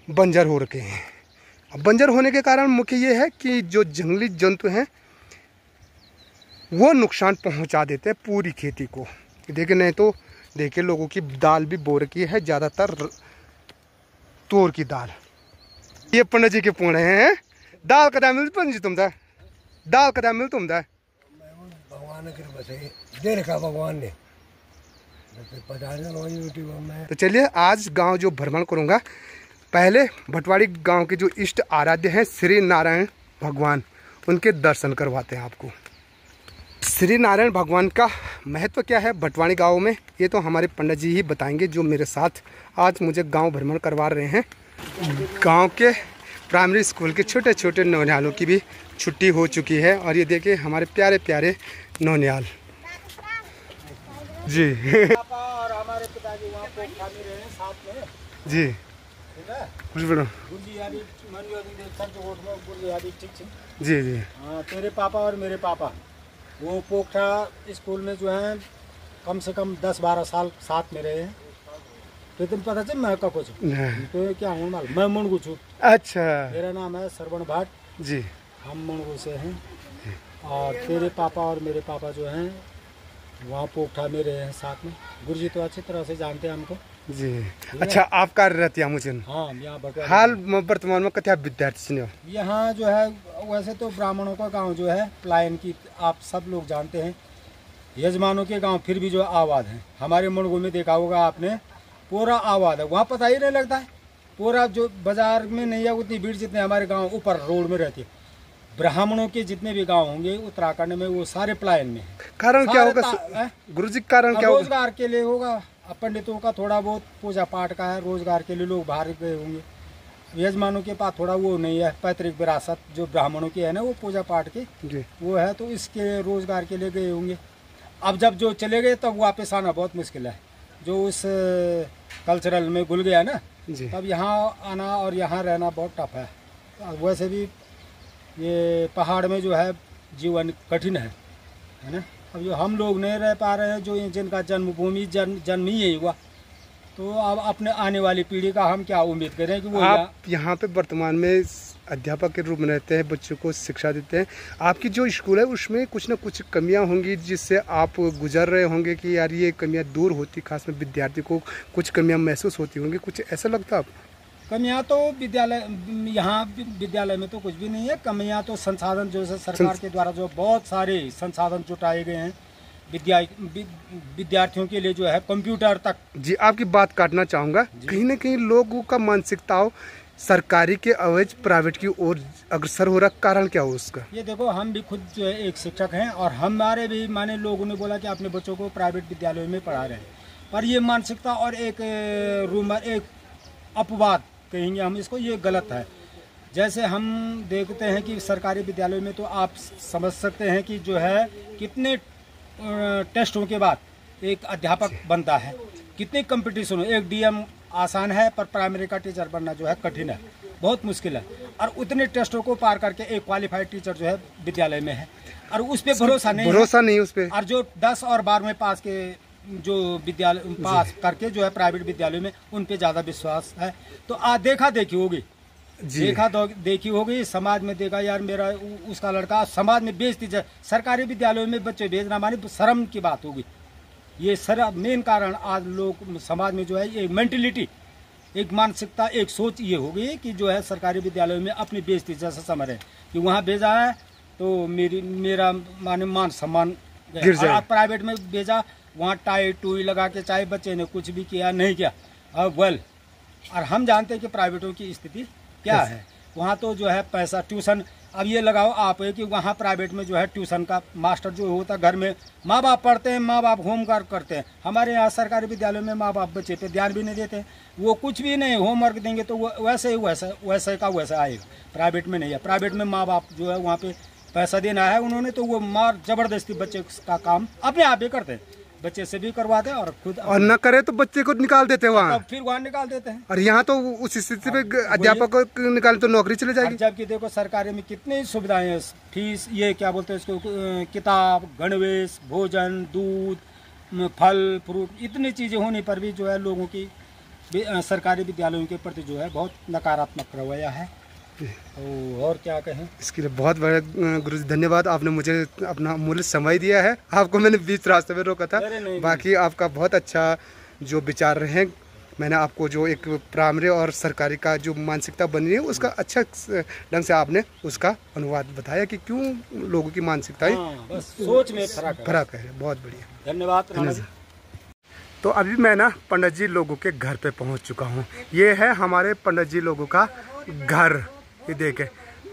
बंजर हो रखे हैं। अब बंजर होने के कारण मुख्य ये है कि जो जंगली जंतु हैं वो नुकसान पहुँचा देते हैं पूरी खेती को। देखिए, नहीं तो देखिए लोगों की दाल भी बो रखी है, ज़्यादातर तोर की दाल। ये पंडित जी के पुणे हैं। दाल कदा मिल पंडित जी तुम दाल कदा मिल तुम भगवान के बसे दे रखा भगवान ने। तो चलिए आज गांव जो भ्रमण करूंगा, पहले भटवाड़ी गांव के जो इष्ट आराध्य हैं श्री नारायण भगवान, उनके दर्शन करवाते हैं आपको। श्री नारायण भगवान का महत्व क्या है भटवाड़ी गांव में, ये तो हमारे पंडित जी ही बताएंगे, जो मेरे साथ आज मुझे गांव भ्रमण करवा रहे हैं। गांव के प्राइमरी स्कूल के छोटे छोटे नौनिहालों की भी छुट्टी हो चुकी है, और ये देखिए हमारे प्यारे प्यारे नौनिहाल जी। पापा और हमारे पिताजी वहाँ पोखरा में रहे हैं साथ में जी, कुछ बोलो जी जी। हाँ, तेरे पापा और मेरे पापा वो पोखरा स्कूल में जो है कम से कम 10-12 साल साथ में रहे हैं। तो तुम पता चल मैं कुछ तो क्या हूँ माल, मैं मुणगू छू। अच्छा, मेरा नाम है श्रवण भाट जी, हम मुणगू से हैं। और तेरे पापा और मेरे पापा जो हैं वहाँ पोखरा में रहे हैं साथ में। गुरुजी तो अच्छी तरह से जानते हैं हमको जी। अच्छा, आप कार्यरत यहाँ मुझे? हाँ, यहाँ हाल वर्तमान में कथा विद्यार्थी हो यहाँ जो है? वैसे तो ब्राह्मणों का गांव जो है पलायन की आप सब लोग जानते हैं, यजमानों के गांव फिर भी जो आबाद है। हमारे मुणगू में देखा होगा आपने, पूरा आबाद है, वहाँ पता ही नहीं लगता है। पूरा जो बाजार में नहीं है उतनी भीड़ जितने हमारे गांव ऊपर रोड में रहती है। ब्राह्मणों के जितने भी गांव होंगे उत्तराखंड में वो सारे पलायन में। कारण क्या होगा गुरुजी? कारण क्या होगा? रोजगार के लिए होगा, पंडितों का थोड़ा बहुत पूजा पाठ का है, रोजगार के लिए लोग बाहर गए होंगे। यजमानों के पास थोड़ा वो नहीं है, पैतृक विरासत जो ब्राह्मणों की है ना, वो पूजा पाठ की वो है, तो इसके रोजगार के लिए गए होंगे। अब जब जो चले गए तब वापस आना बहुत मुश्किल है। जो उस कल्चरल में घुल गया ना, तब यहाँ आना और यहाँ रहना बहुत टफ है। वैसे भी ये पहाड़ में जो है जीवन कठिन है ना। अब जो हम लोग नहीं रह पा रहे हैं, जो जिनका जन्मभूमि जन्म ही यही हुआ, तो अब अपने आने वाली पीढ़ी का हम क्या उम्मीद करें कि वो आप यहाँ पे वर्तमान में अध्यापक के रूप में रहते हैं, बच्चों को शिक्षा देते हैं। आपकी जो स्कूल है उसमें कुछ ना कुछ कमियां होंगी जिससे आप गुजर रहे होंगे कि यार ये कमियां दूर होती, खास में विद्यार्थी को कुछ कमियां महसूस होती होंगी, कुछ ऐसा लगता है आपको? कमियां तो यहाँ विद्यालय में तो कुछ भी नहीं है। कमियां तो संसाधन जो है सरकार के द्वारा जो बहुत सारे संसाधन जुटाए गए हैं विद्यार्थियों के लिए, जो है कंप्यूटर तक। जी, आपकी बात काटना चाहूँगा, कहीं ना कहीं लोगों का मानसिकता सरकारी के अवैध प्राइवेट की ओर अग्रसर हो रहा, कारण क्या हो उसका? ये देखो, हम भी खुद जो है एक शिक्षक हैं और हमारे भी माने लोगों ने बोला कि अपने बच्चों को प्राइवेट विद्यालयों में पढ़ा रहे हैं, पर ये मानसिकता और एक रूमर, एक अपवाद कहेंगे हम इसको, ये गलत है। जैसे हम देखते हैं कि सरकारी विद्यालयों में तो आप समझ सकते हैं कि जो है कितने टेस्टों के बाद एक अध्यापक बनता है, कितने कंपटीशन हो। एक डीएम आसान है, पर प्राइमरी का टीचर बनना जो है कठिन है, बहुत मुश्किल है। और उतने टेस्टों को पार करके एक क्वालिफाइड टीचर जो है विद्यालय में है, और उस पर भरोसा नहीं उस पर। और जो 10 और 12 पास के जो विद्यालय पास करके जो है प्राइवेट विद्यालय में, उन पे ज़्यादा विश्वास है। तो देखा देखी होगी, देखी होगी, समाज में देखा यार मेरा उसका लड़का, समाज में बेइज्जती। सरकारी विद्यालयों में बच्चे भेजना माने शर्म की बात होगी। ये मेन कारण आज लोग समाज में जो है ये मेंटलिटी एक मानसिकता, एक सोच ये होगी कि जो है सरकारी विद्यालयों में अपनी बेइज्जती जैसा समझ है कि वहाँ भेजा है तो मेरा मान सम्मान गिर जाए। और प्राइवेट में भेजा, वहाँ टाई टूई लगा के चाहे बच्चे ने कुछ भी किया नहीं किया वेल। और हम जानते हैं कि प्राइवेटों की स्थिति क्या है। वहाँ तो जो है पैसा ट्यूशन, अब ये लगाओ आप है कि वहाँ प्राइवेट में जो है ट्यूशन का मास्टर जो होता है, घर में माँ बाप पढ़ते हैं, माँ बाप होमवर्क करते हैं। हमारे यहाँ सरकारी विद्यालयों में माँ बाप बच्चे पे ध्यान भी नहीं देते, वो कुछ भी नहीं होमवर्क देंगे तो वो वैसे ही वैसे का वैसा आएगा। प्राइवेट में नहीं है, प्राइवेट में माँ बाप जो है वहाँ पे पैसा देना है उन्होंने तो वो मार जबरदस्ती बच्चे का काम अपने आप ही करते हैं, बच्चे से भी करवाते हैं और खुद और न करे तो बच्चे को निकाल देते हैं वहाँ, फिर वहाँ निकाल देते हैं। और यहाँ तो उस स्थिति पे अध्यापक को निकाले तो नौकरी चले जाएगी। जबकि देखो सरकारी में कितनी सुविधाएं हैं, फीस ये क्या बोलते हैं इसको, किताब, गणवेश, भोजन, दूध, फल फ्रूट, इतनी चीजें होने पर भी जो है लोगों की सरकारी विद्यालयों के प्रति जो है बहुत नकारात्मक रवैया है। तो और क्या कहें, इसके लिए बहुत बड़ा गुरु जी धन्यवाद, आपने मुझे अपना अमूल्य समय दिया है। आपको मैंने बीच रास्ते में रोका था, बाकी आपका बहुत अच्छा जो विचार रहे। मैंने आपको जो एक प्राइमरी और सरकारी का जो मानसिकता बनी है उसका अच्छा ढंग से आपने उसका अनुवाद बताया कि क्यों लोगों की मानसिकताएं सोच में फर्क है। बहुत बढ़िया, धन्यवाद। तो अभी मैं ना पंडित जी लोगों के घर पे पहुंच चुका हूं। ये है हमारे पंडित जी लोगों का घर, ये देखे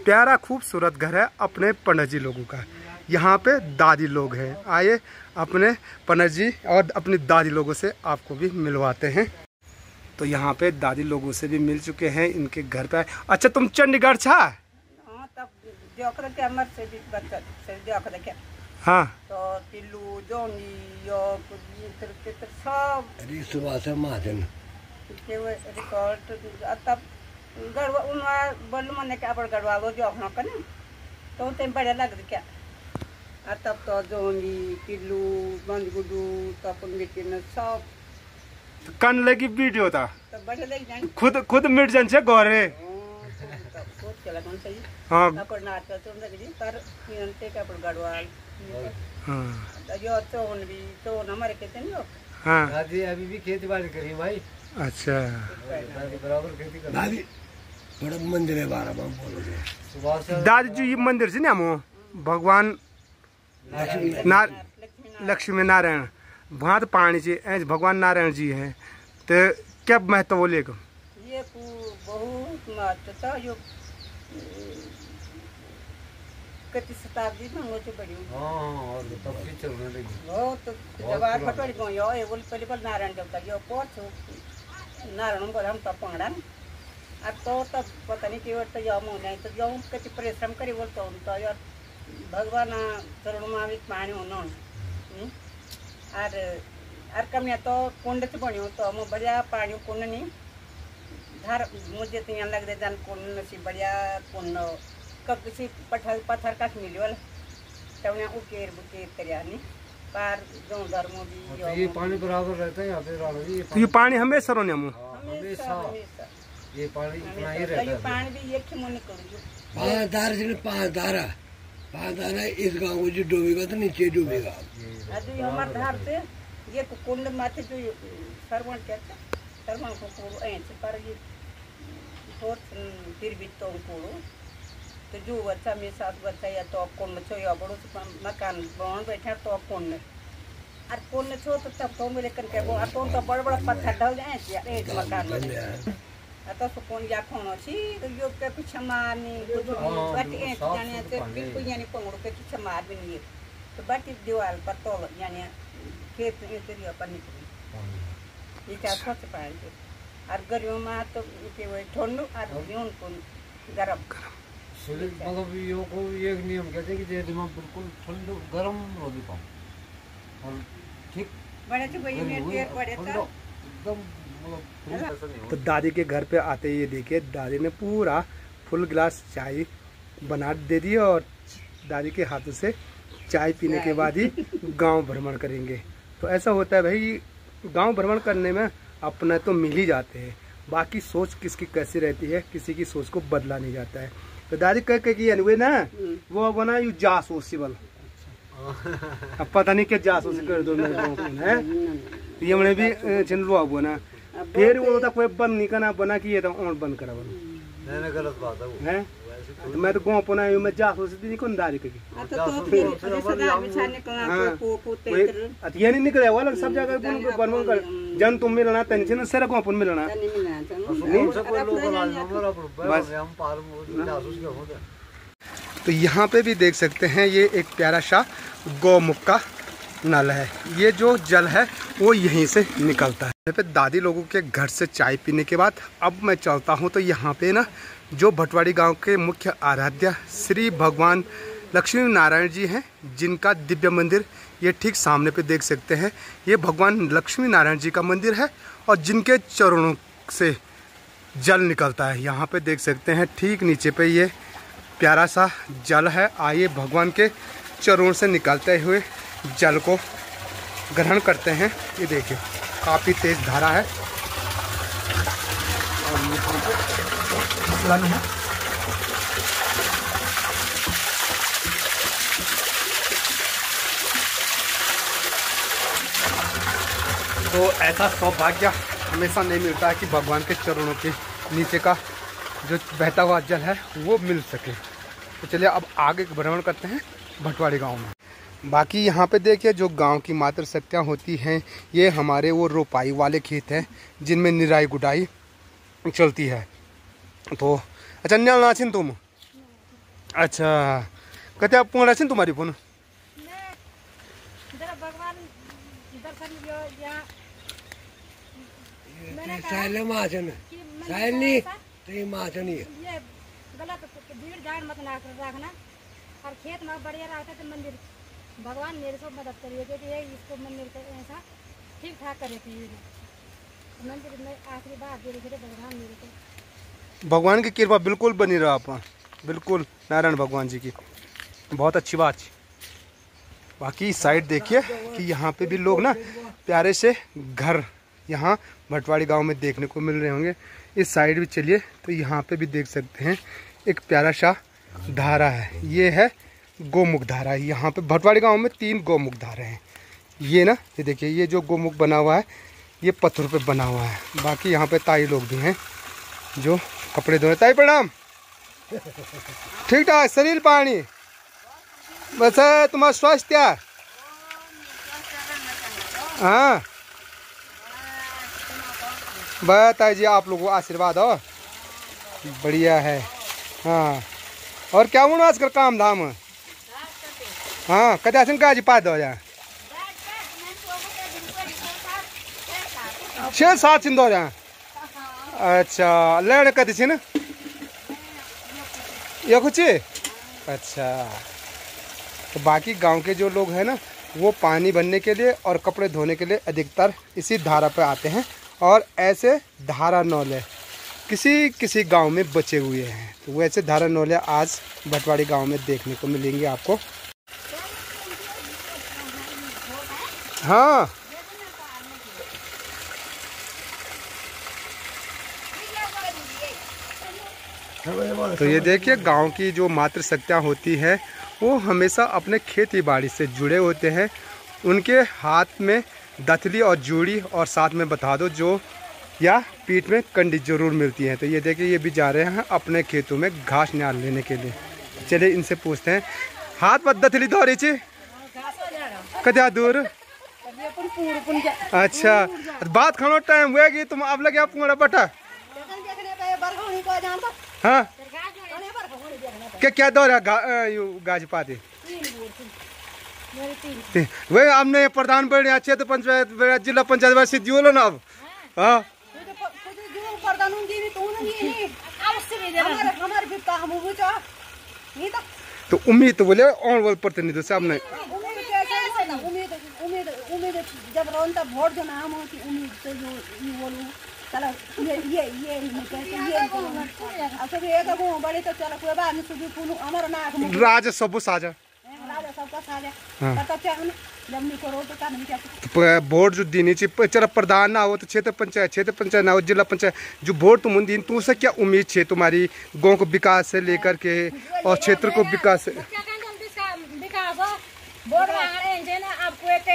प्यारा खूबसूरत घर है अपने पंडित जी लोगों का। यहाँ पे दादी लोग हैं, आइए अपने पंडित जी और अपनी दादी लोगों से आपको भी मिलवाते हैं। तो यहाँ पे दादी लोगों से भी मिल चुके हैं, इनके घर पे। अच्छा तुम चंडीगढ़ छा? हाँ तो तिल्लू जोनी यो कुछ सब सुबह से महाजन के रिकॉर्ड तब गड़वा उनवा बोलू मने के अपन गड़वा लो जो अपना कने तो ते बढ़िया लग क्या तब तो जोनी तिल्लू बंदगुडू तो अपन बेटी ने सब कन लगी वीडियो था तो बढ़िया लग जान खुद मिट जन से गोरे बहुत चला कौन सही। हां अपन नाच तो लग जी पर इनते के अपन गड़वा हां यो तो भी तो हमारे कहते नहीं हो। हां दादी अभी भी खेती बाड़ी करी भाई। अच्छा दादी बराबर खेती कर दादी बड़ा मंदिर है बारह बार बोलो दादी जी ये मंदिर से ना मो भगवान लक्ष्मी नारायण वहाँ तो पानी जी भगवान नारायण जी है तो क्या महत्व बोले को ये बहुत महत्व था। यो कति शताब्दी में हो जो बड़ी और तब भी चलने लगी बहुत जवार पटवारी को यो ये बोल पहले नारायण देवता यो पोछ नारायण को हम तब पंगड़न अब तो तब पता नहीं कि तो यो मो नहीं तो यो कति परिश्रम करी बोलता हूं तो यार भगवान चरण में भी पानी होना और कमिया तो कुंड से बनियो तो हम बढ़िया पानी कुंड नहीं धार मुझे तो यहाँ लग जान कुंड से बढ़िया कुंड कब किसी पत्थर का मिलियो तब यहाँ उकेर बुकेर करियानी पार जो धर्म भी ये पानी बराबर रहता है यहाँ पे तो ये पानी हमेशा रोने मु हमेशा ये पानी इतना ही रहता है। पानी भी एक ही मन निकल पाँच धारा इस गाँव को जो डूबेगा तो नीचे डूबेगा। अभी हमारे धार से ये कुंड माथे जो सरवण कहते सरवण को ऐसे पर ये बहुत फिर भी तो तो जो बच्चा मेरे साथ बच्चा या तो कुंड छो या बड़ो मकान बन बैठा तो कुंड और कुंड छो तो तब तो मेरे कन के वो तो बड़ा बड़ा पत्थर डाल जाए एक मकान में तो सुकून या खोनो छी तो यो के पीछे मारनी कुछ बाटी ऐसे जाने से बिल्कुल यानी पंगड़ो के पीछे मार भी नहीं तो बाटी दीवार पर तो यानी खेत इतनी अपन निकली ये क्या सोच पाएंगे और गर्मियों में तो के वो ठंडू और यूं को गरम मतलब यो को एक नियम कहते हैं कि यदि मैं बिल्कुल ठंडू गर्म हो भी पाऊँ और ठीक बड़े तो वही में टेर पड़े तो एकदम तो दादी के घर पे आते ही ये देखिए दादी ने पूरा फुल गिलास चाय बना दे दी और दादी के हाथों से चाय पीने के बाद ही गांव भ्रमण करेंगे। तो ऐसा होता है भाई, गांव भ्रमण करने में अपने तो मिल ही जाते हैं, बाकी सोच किसकी कैसी रहती है किसी की सोच को बदला नहीं जाता है। तो दादी कह की अनुवे ना वो बना यू जासूस सिबल अब पता नहीं क्या जासूस कर दो मेरे को है ये मैंने भी चिन्ह लो ना फिर वो तक कोई बंद नहीं करना बना कि ये तो और बंद करा बना नहीं गलत बात है वो है। तो मैं तो गाँव पना मैं जासूस नहीं कौन दारी की ये नहीं निकले वाला सब जगह बन कर जन तुम मिलना टेंशन सर गाँव पर मिलना बस। तो यहाँ पे भी देख सकते हैं ये एक प्यारा सा गौमुख का नल है। ये जो जल है वो यहीं से निकलता है। यहाँ पे दादी लोगों के घर से चाय पीने के बाद अब मैं चलता हूँ तो यहाँ पे ना जो भटवाड़ी गांव के मुख्य आराध्य श्री भगवान लक्ष्मी नारायण जी हैं, जिनका दिव्य मंदिर ये ठीक सामने पे देख सकते हैं। ये भगवान लक्ष्मी नारायण जी का मंदिर है और जिनके चरणों से जल निकलता है। यहाँ पे देख सकते हैं ठीक नीचे पे ये प्यारा सा जल है। आइए भगवान के चरणों से निकलते हुए जल को ग्रहण करते हैं। ये देखिए काफ़ी तेज धारा है और यहाँ पे सन है। तो ऐसा सौभाग्य हमेशा नहीं मिलता है कि भगवान के चरणों के नीचे का जो बहता हुआ जल है वो मिल सके। तो चलिए अब आगे भ्रमण करते हैं भटवाड़ी गांव में। बाकी यहाँ पे देखिए जो गांव की मातृ शक्तियाँ होती हैं, ये हमारे वो रोपाई वाले खेत हैं जिनमें निराई गुडाई चलती है। तो अच्छा न्याल नाचिन तुम अच्छा कहते आप पूर्ण राचिन तुम्हारी पुन और खेत में बढ़िया रहता तो मंदिर भगवान मेरे को मदद करिए कि ये इसको मंदिर को ऐसा ठीक ठाक करे थे। मंदिर में आखिरी बात धीरे धीरे भगवान मेरे को भगवान की कृपा बिल्कुल बनी रहा आप बिल्कुल नारायण भगवान जी की बहुत अच्छी बात। बाकी इस साइड देखिए कि यहाँ पे भी लोग ना प्यारे से घर यहाँ भटवाड़ी गांव में देखने को मिल रहे होंगे। इस साइड भी चलिए तो यहाँ पे भी देख सकते हैं एक प्यारा सा धारा है। ये है गोमुख धारा। यहाँ पे भटवाड़ी गांव में 3 गोमुख धारा हैं। ये ना ये देखिए ये जो गोमुख बना हुआ है ये पत्थर पे बना हुआ है। बाकी यहाँ पे ताई लोग भी हैं जो कपड़े धोने। ताई प्रणाम ठीक ठाक शरीर पानी बस है तुम्हारा स्वास्थ्य। हाँ बस ताई जी आप लोगों को आशीर्वाद हो बढ़िया है। हाँ और क्या बोलो आजकल काम धाम हाँ कदा सिंह का जी पाद हो जाए 6-7 सिंध हो जाए। अच्छा लड़ कद से ना ये कुछ अच्छा। तो बाकी गांव के जो लोग हैं ना वो पानी भरने के लिए और कपड़े धोने के लिए अधिकतर इसी धारा पे आते हैं और ऐसे धारा नौले किसी किसी गांव में बचे हुए हैं। तो वैसे धारा नौले आज भटवाड़ी गांव में देखने को मिलेंगे आपको। हाँ तो ये देखिए गांव की जो मातृ शक्तियाँ होती है वो हमेशा अपने खेती बाड़ी से जुड़े होते हैं। उनके हाथ में दथली और जूड़ी और साथ में बता दो जो या पीठ में कंडी जरूर मिलती है। तो ये देखिए ये भी जा रहे हैं अपने खेतों में घास निकाल लेने के लिए। चलिए इनसे पूछते हैं हाथ पर दथली दौड़ी ची कदा दूर। अच्छा बात खाना टाइम हुआ कि तुम अब लगे पूरा बटा हाँ क्या क्या दौरा गाज पाते वही हमने प्रधान बड़े क्षेत्र पंचायत जिला पंचायत सिद्धि बोलो ना अब। हाँ तो उम्मीद तो बोले और बोल प्रतिनिधि से हमने उम्मीद जब रोनता वोट जो नाम हो कि उम्मीद तो जो ये बोलूं चलो ये अच्छा ये तो बड़े तो चलो कोई बात नहीं सुबह पुनु हमारा ना राजा सब साजा राजा सबका साजा तो क्या जब नहीं करो तो क्या नहीं क्या वोट जो देनी चाहिए चलो प्रधान ना हो तो क्षेत्र पंचायत ना हो जिला पंचायत जो वोट तुम दिन तू से क्या उम्मीद है तुम्हारी गांव को विकास से लेकर के और क्षेत्र को विकास वोट मांगने आपको एक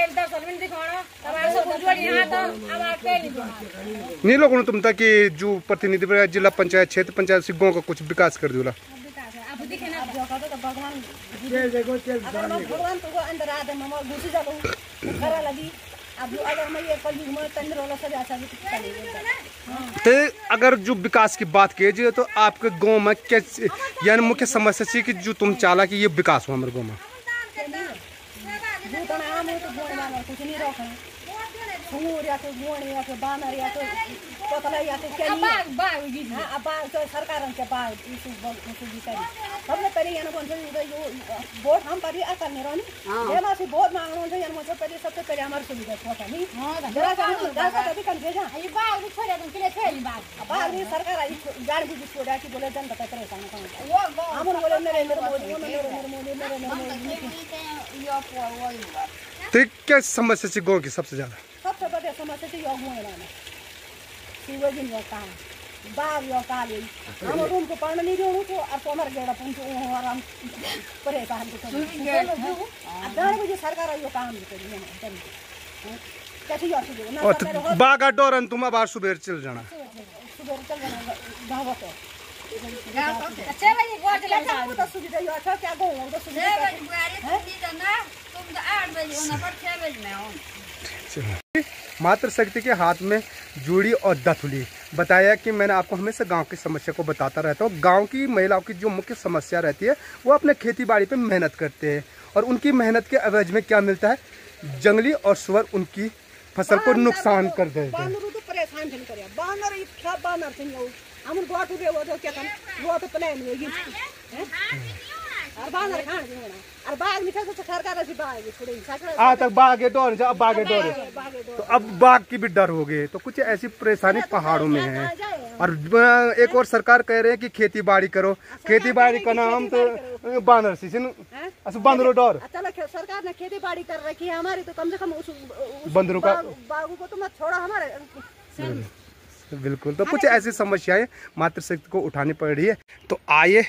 नहीं लोगों तुम तक कि जो प्रतिनिधि जिला पंचायत क्षेत्र पंचायत से गाँव का कुछ विकास कर दूला भगवान तो अंदर आदम हम घुसी जाबो घरा लगी अब अगर मैं ये कल में तंदर वाला सजा सा तो अगर जो विकास की बात कीजिए तो आपके गांव में क्या यानी मुख्य समस्या थी कि जो तुम चाला कि ये विकास हुआ हमारे गाँव में कुछ नहीं रखा सूर या तो गोण या तो बानर या तो पतला या तो क्या अब तो सरकार के पास हमने पहले यहाँ कौन सा वोट हम पर अकल नहीं रहनी ये मासी वोट मांगना है यहाँ मुझे पहले सबसे पहले हमारी सुविधा होता नहीं जरा जरा कभी कर भेजा ये बाग भी छोड़ दूं के लिए फेरी बाग भी सरकार आई जान बुझ छोड़ा कि बोले जनता का परेशान कौन हम बोले नरेंद्र मोदी तो क्या समस्या थी गाँव की सबसे ज्यादा सबसे बड़ी समस्या थी योग हुए लाना सीवेज योग का बाग योग का ले हम रूम को पढ़ने नहीं देऊँ तो अब तो हमारे गेड़ा पुंछ आराम परेशान तो अब जान बुझ सरकार यो काम करी है कैसे योग से ना बाग डोरन तुम अब सुबह चल जाना सुबह चल जाना गाँव को अच्छा भाई गोट लगा तो सुविधा यो अच्छा क्या गाँव तो सुविधा मातृशक्ति के हाथ में जूड़ी और दथुली बताया कि मैंने आपको हमेशा गांव की समस्या को बताता रहता हूँ। गांव की महिलाओं की जो मुख्य समस्या रहती है वो अपने खेती बाड़ी पे मेहनत करते हैं और उनकी मेहनत के एवज में क्या मिलता है, जंगली और सुअर उनकी फसल को नुकसान कर देते हैं। तक बागे डोर अब बागे डोर तो अब बाघ की भी डर हो गए। तो कुछ ऐसी परेशानी पहाड़ों में है और एक और सरकार कह रहे हैं कि खेती बाड़ी करो, खेती बाड़ी का नाम तो बानर बंदरों डोर सरकार ने खेती बाड़ी कर रखी है हमारी तो कम से कम उस बंदरों का बागों को तो मत छोड़ो हमारे बिल्कुल। तो कुछ ऐसी समस्याएं मातृशक्ति को उठानी पड़ रही है। तो आइए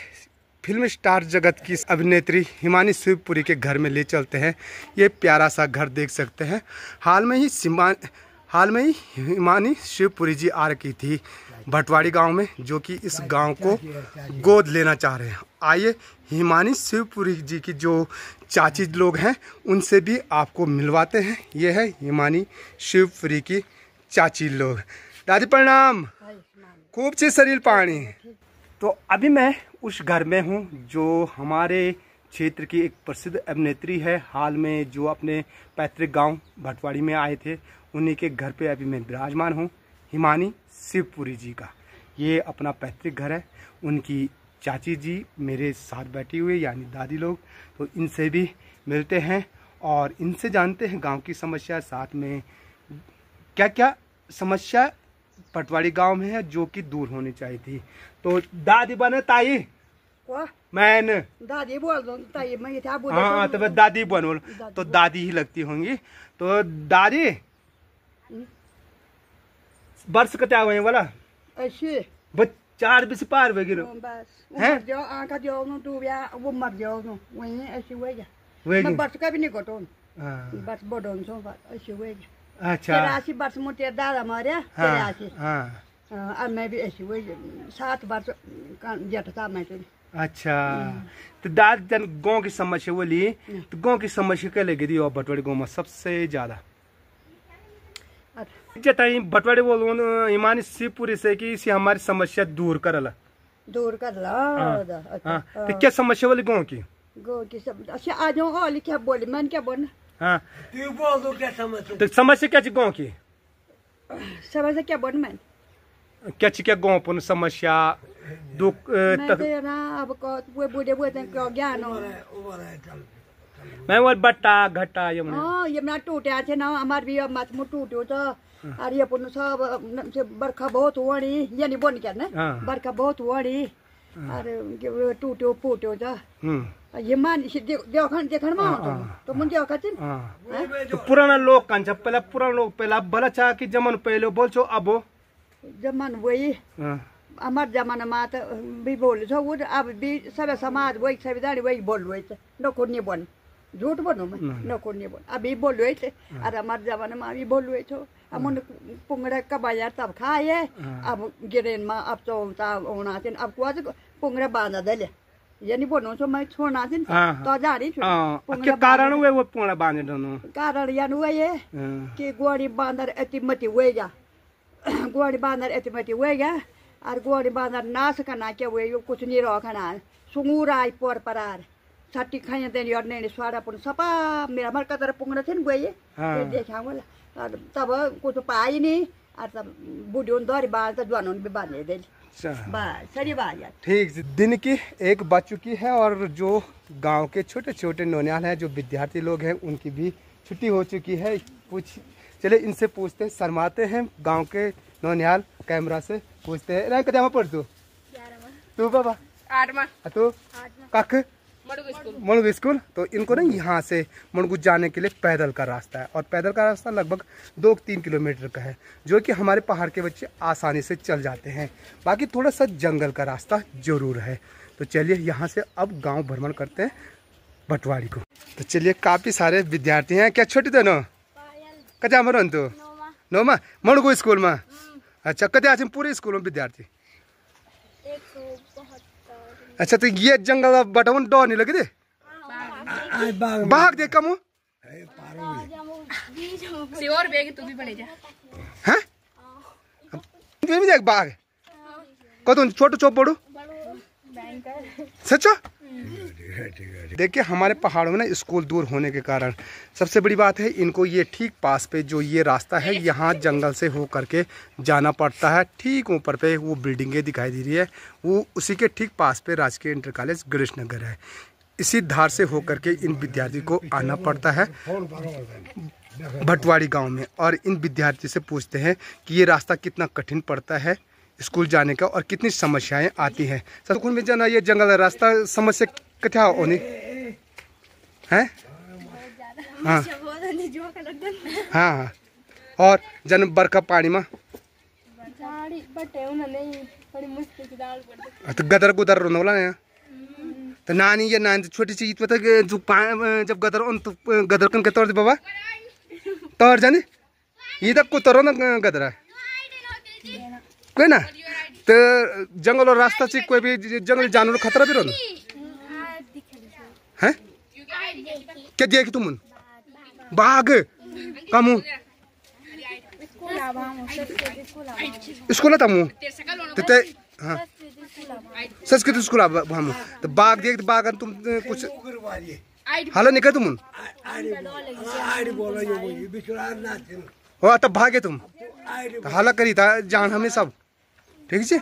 फिल्म स्टार जगत की अभिनेत्री हिमानी शिवपुरी के घर में ले चलते हैं। ये प्यारा सा घर देख सकते हैं। हाल में ही हिमानी शिवपुरी जी आ रखी थी भटवाड़ी गांव में, जो कि इस गांव को गोद लेना चाह रहे हैं। आइए हिमानी शिवपुरी जी की जो चाची लोग हैं उनसे भी आपको मिलवाते हैं। ये है हिमानी शिवपुरी की चाची लोग। दादी प्रणाम, खूब सी शरीर पानी। तो अभी मैं उस घर में हूँ जो हमारे क्षेत्र की एक प्रसिद्ध अभिनेत्री है। हाल में जो अपने पैतृक गांव भटवाड़ी में आए थे उन्हीं के घर पे अभी मैं विराजमान हूँ। हिमानी शिवपुरी जी का ये अपना पैतृक घर है। उनकी चाची जी मेरे साथ बैठी हुई यानी दादी लोग। तो इनसे भी मिलते हैं और इनसे जानते हैं गांव की समस्या, साथ में क्या क्या समस्या पटवाड़ी गांव में है जो कि दूर होनी चाहिए थी। तो दादी बने ताई मैंने दादी बोल दो ताई मैं क्या बोल हाँ तो दादी बनो तो दादी ही लगती होंगी। तो दादी वर्ष कत्या हुए वाला ऐसे 4 पार हो गिरो बस हैं जो आंखा जो नो तू या वो मर जाओ नो वही ऐसे हुए जा मैं बस का भी नहीं कटोन बस बडोन सो बस ऐसे हुए जा। अच्छा 83 वर्ष मोटे दादा मारे 83 अब मैं भी ऐसे हुए 7 वर्ष जटता मैं तो। अच्छा तो दाद जन गाँव की समस्या बोली तो गाँव की समस्या क्या लगी थी और भटवाड़ी गाँव में सबसे ज्यादा जताई भटवाड़ी बोलो हिमानी शिवपुरी से कि इसे हमारी समस्या दूर करला तो क्या समस्या बोली गाँव की सब अच्छा आ जाओ क्या बोली मैंने क्या बोलना हाँ तू बोल दो क्या समस्या तो समस्या क्या चाहिए गाँव की समस्या क्या बोल मैं क्या चाहिए क्या गाँव पर समस्या दुख ना अब वो बूढ़े बूढ़े ज्ञान मैं वो बट्टा घट्टा ये ना टूटे थे ना हमारे भी अब मत मुँह टूटे तो अरे ये पुन सब बरखा बहुत हुआड़ी ये नहीं बोल क्या ना बरखा बहुत हुआड़ी अरे टूटे फूटे जा ये मान देखन मा तो मुझे औकातिन तो पुराना लोग कंचा पहला पुराना लोग पहला भला चाह कि जमन पहले बोल छो अब जमन वही हमार जमाना में तो भी बोल छो वो अब भी सब समाज वही संविधान वही बोल वही न खुद नहीं बोल झूठ बोलो मैं नको नहीं बोल अभी बोलवे थे और हमारे जमाने में अभी बोलवे छो हम पुंगड़ा कबाया तब खाए अब गिरेन में अब तो होना थी अब कुछ पुंगड़ा बांधा दे ये नहीं बोलो तो मैं छोड़ना थी तो जा रही क्या कारण हुए वो पुंगड़ा बांधे दोनों कारण यान हुआ ये कि गोड़ी बांधर एती मती हुए जा गोड़ी बांधर एती मती हुए जा और गोड़ी बांधर नाश करना क्या हुए यो कुछ नहीं रहा खाना सुंगूर आई पोर परार छाती खाई तेरी और नहीं स्वाड़ा पुन सपा मेरा मर कतर पुंगड़ा थे ना ये देखा बोला तब कुछ पाई नहीं और तब बूढ़ी दौरी बांध तो जवानों भी बांधे दे सही बात यार। ठीक दिन की 1 बज चुकी है और जो गांव के छोटे छोटे नौनियाल हैं जो विद्यार्थी लोग हैं उनकी भी छुट्टी हो चुकी है। चले इनसे पूछते हैं, शर्माते हैं गांव के नौनियाल, कैमरा से पूछते हैं। रैंक कहाँ पढ़ तू बाबा 8वां तो कख मणगु स्कूल। तो इनको ना यहाँ से मणगु जाने के लिए पैदल का रास्ता है और पैदल का रास्ता लगभग 2-3 किलोमीटर का है जो कि हमारे पहाड़ के बच्चे आसानी से चल जाते हैं। बाकी थोड़ा सा जंगल का रास्ता जरूर है। तो चलिए यहाँ से अब गांव भ्रमण करते हैं भटवाड़ी को। तो चलिए काफ़ी सारे विद्यार्थी हैं। क्या छोटी थे न कचा मरन तो 9मा मणगु स्कूल में। अच्छा कते आज पूरे स्कूल में विद्यार्थी। अच्छा तो ये जंगल बटावन डर नहीं लगे थे बाघ देख कम तू भी बड़े जा हैं तू भी देख बाघ कौन छोटो चौप बड़ो सचो। देखिए हमारे पहाड़ों में ना स्कूल दूर होने के कारण सबसे बड़ी बात है इनको ये ठीक पास पे जो ये रास्ता है यहाँ जंगल से हो करके जाना पड़ता है। ठीक ऊपर पे वो बिल्डिंगें दिखाई दे रही है वो उसी के ठीक पास पे राजकीय इंटर कॉलेज गणेश नगर है। इसी धार से हो करके इन विद्यार्थी को आना पड़ता है भटवाड़ी गाँव में। और इन विद्यार्थी से पूछते हैं कि ये रास्ता कितना कठिन पड़ता है स्कूल जाने का और कितनी समस्याएं आती हैं। स्कूल में जाना ये जंगल रास्ता समस्या क्या होनी है। हाँ हाँ और जन बरखा पानी में तो गदर गुदर रोने वाला है। तो नानी ये नानी छोटी चीज पता जो जब गदर तो गदर कन के तौर दे बाबा तौर जाने ये तक को तरो ना गदरा कोई ना। तो जंगल और रास्ता से कोई भी जंगल जानवर खतरा भी रहो है क्या देख तुम बाघ कामू स्कूल तमु तो हाँ संस्कृत स्कूल हम तो बाघ देख बाघ तुम कुछ हाल निकल तुम हो तब भागे तुम तो हाला करी था जान हमें सब ठीक है।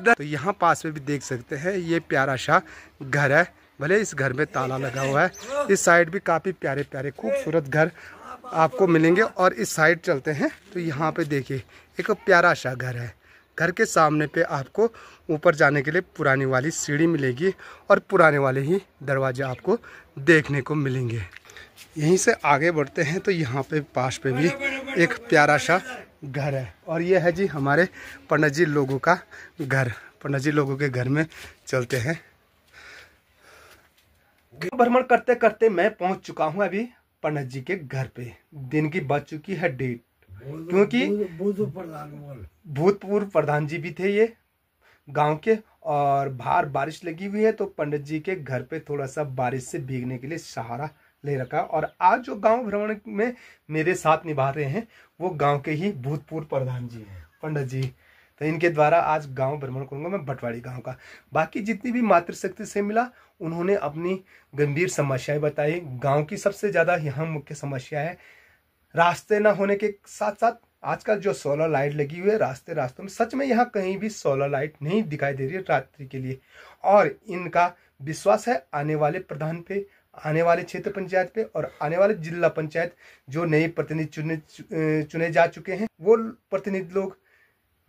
तो यहाँ पास में भी देख सकते हैं ये प्यारा सा घर है। भले इस घर में ताला लगा हुआ है। इस साइड भी काफ़ी प्यारे प्यारे खूबसूरत घर आपको मिलेंगे। और इस साइड चलते हैं तो यहाँ पे देखिए एक प्यारा सा घर है। घर के सामने पे आपको ऊपर जाने के लिए पुरानी वाली सीढ़ी मिलेगी और पुराने वाले ही दरवाजे आपको देखने को मिलेंगे। यहीं से आगे बढ़ते हैं तो यहाँ पे पास पे भी एक प्यारा सा घर है और ये है जी हमारे पंडित जी लोगों का घर। पंडित जी लोगों के घर में चलते हैं। भ्रमण करते करते मैं पहुंच चुका हूं अभी पंडित जी के घर पे। दिन की बज चुकी है 1:30 क्योंकि भूतपूर्व प्रधान जी भी थे ये गांव के और बाहर बारिश लगी हुई है तो पंडित जी के घर पे थोड़ा सा बारिश से भीगने के लिए सहारा ले रखा। और आज जो गांव भ्रमण में मेरे साथ निभा रहे हैं वो गांव के ही भूतपूर्व प्रधान जी हैं पंडित जी। तो इनके द्वारा आज गांव भ्रमण करूंगा मैं भटवाड़ी गांव का। बाकी जितनी भी मातृशक्ति से मिला उन्होंने अपनी गंभीर समस्याएं बताई। गांव की सबसे ज्यादा यहाँ मुख्य समस्या है रास्ते न होने के साथ साथ आजकल जो सोलर लाइट लगी हुई है रास्तों में सच में यहाँ कहीं भी सोलर लाइट नहीं दिखाई दे रही है रात्रि के लिए। और इनका विश्वास है आने वाले प्रधान पे, आने वाले क्षेत्र पंचायत पे और आने वाले जिला पंचायत जो नए प्रतिनिधि चुने जा चुके हैं वो प्रतिनिधि लोग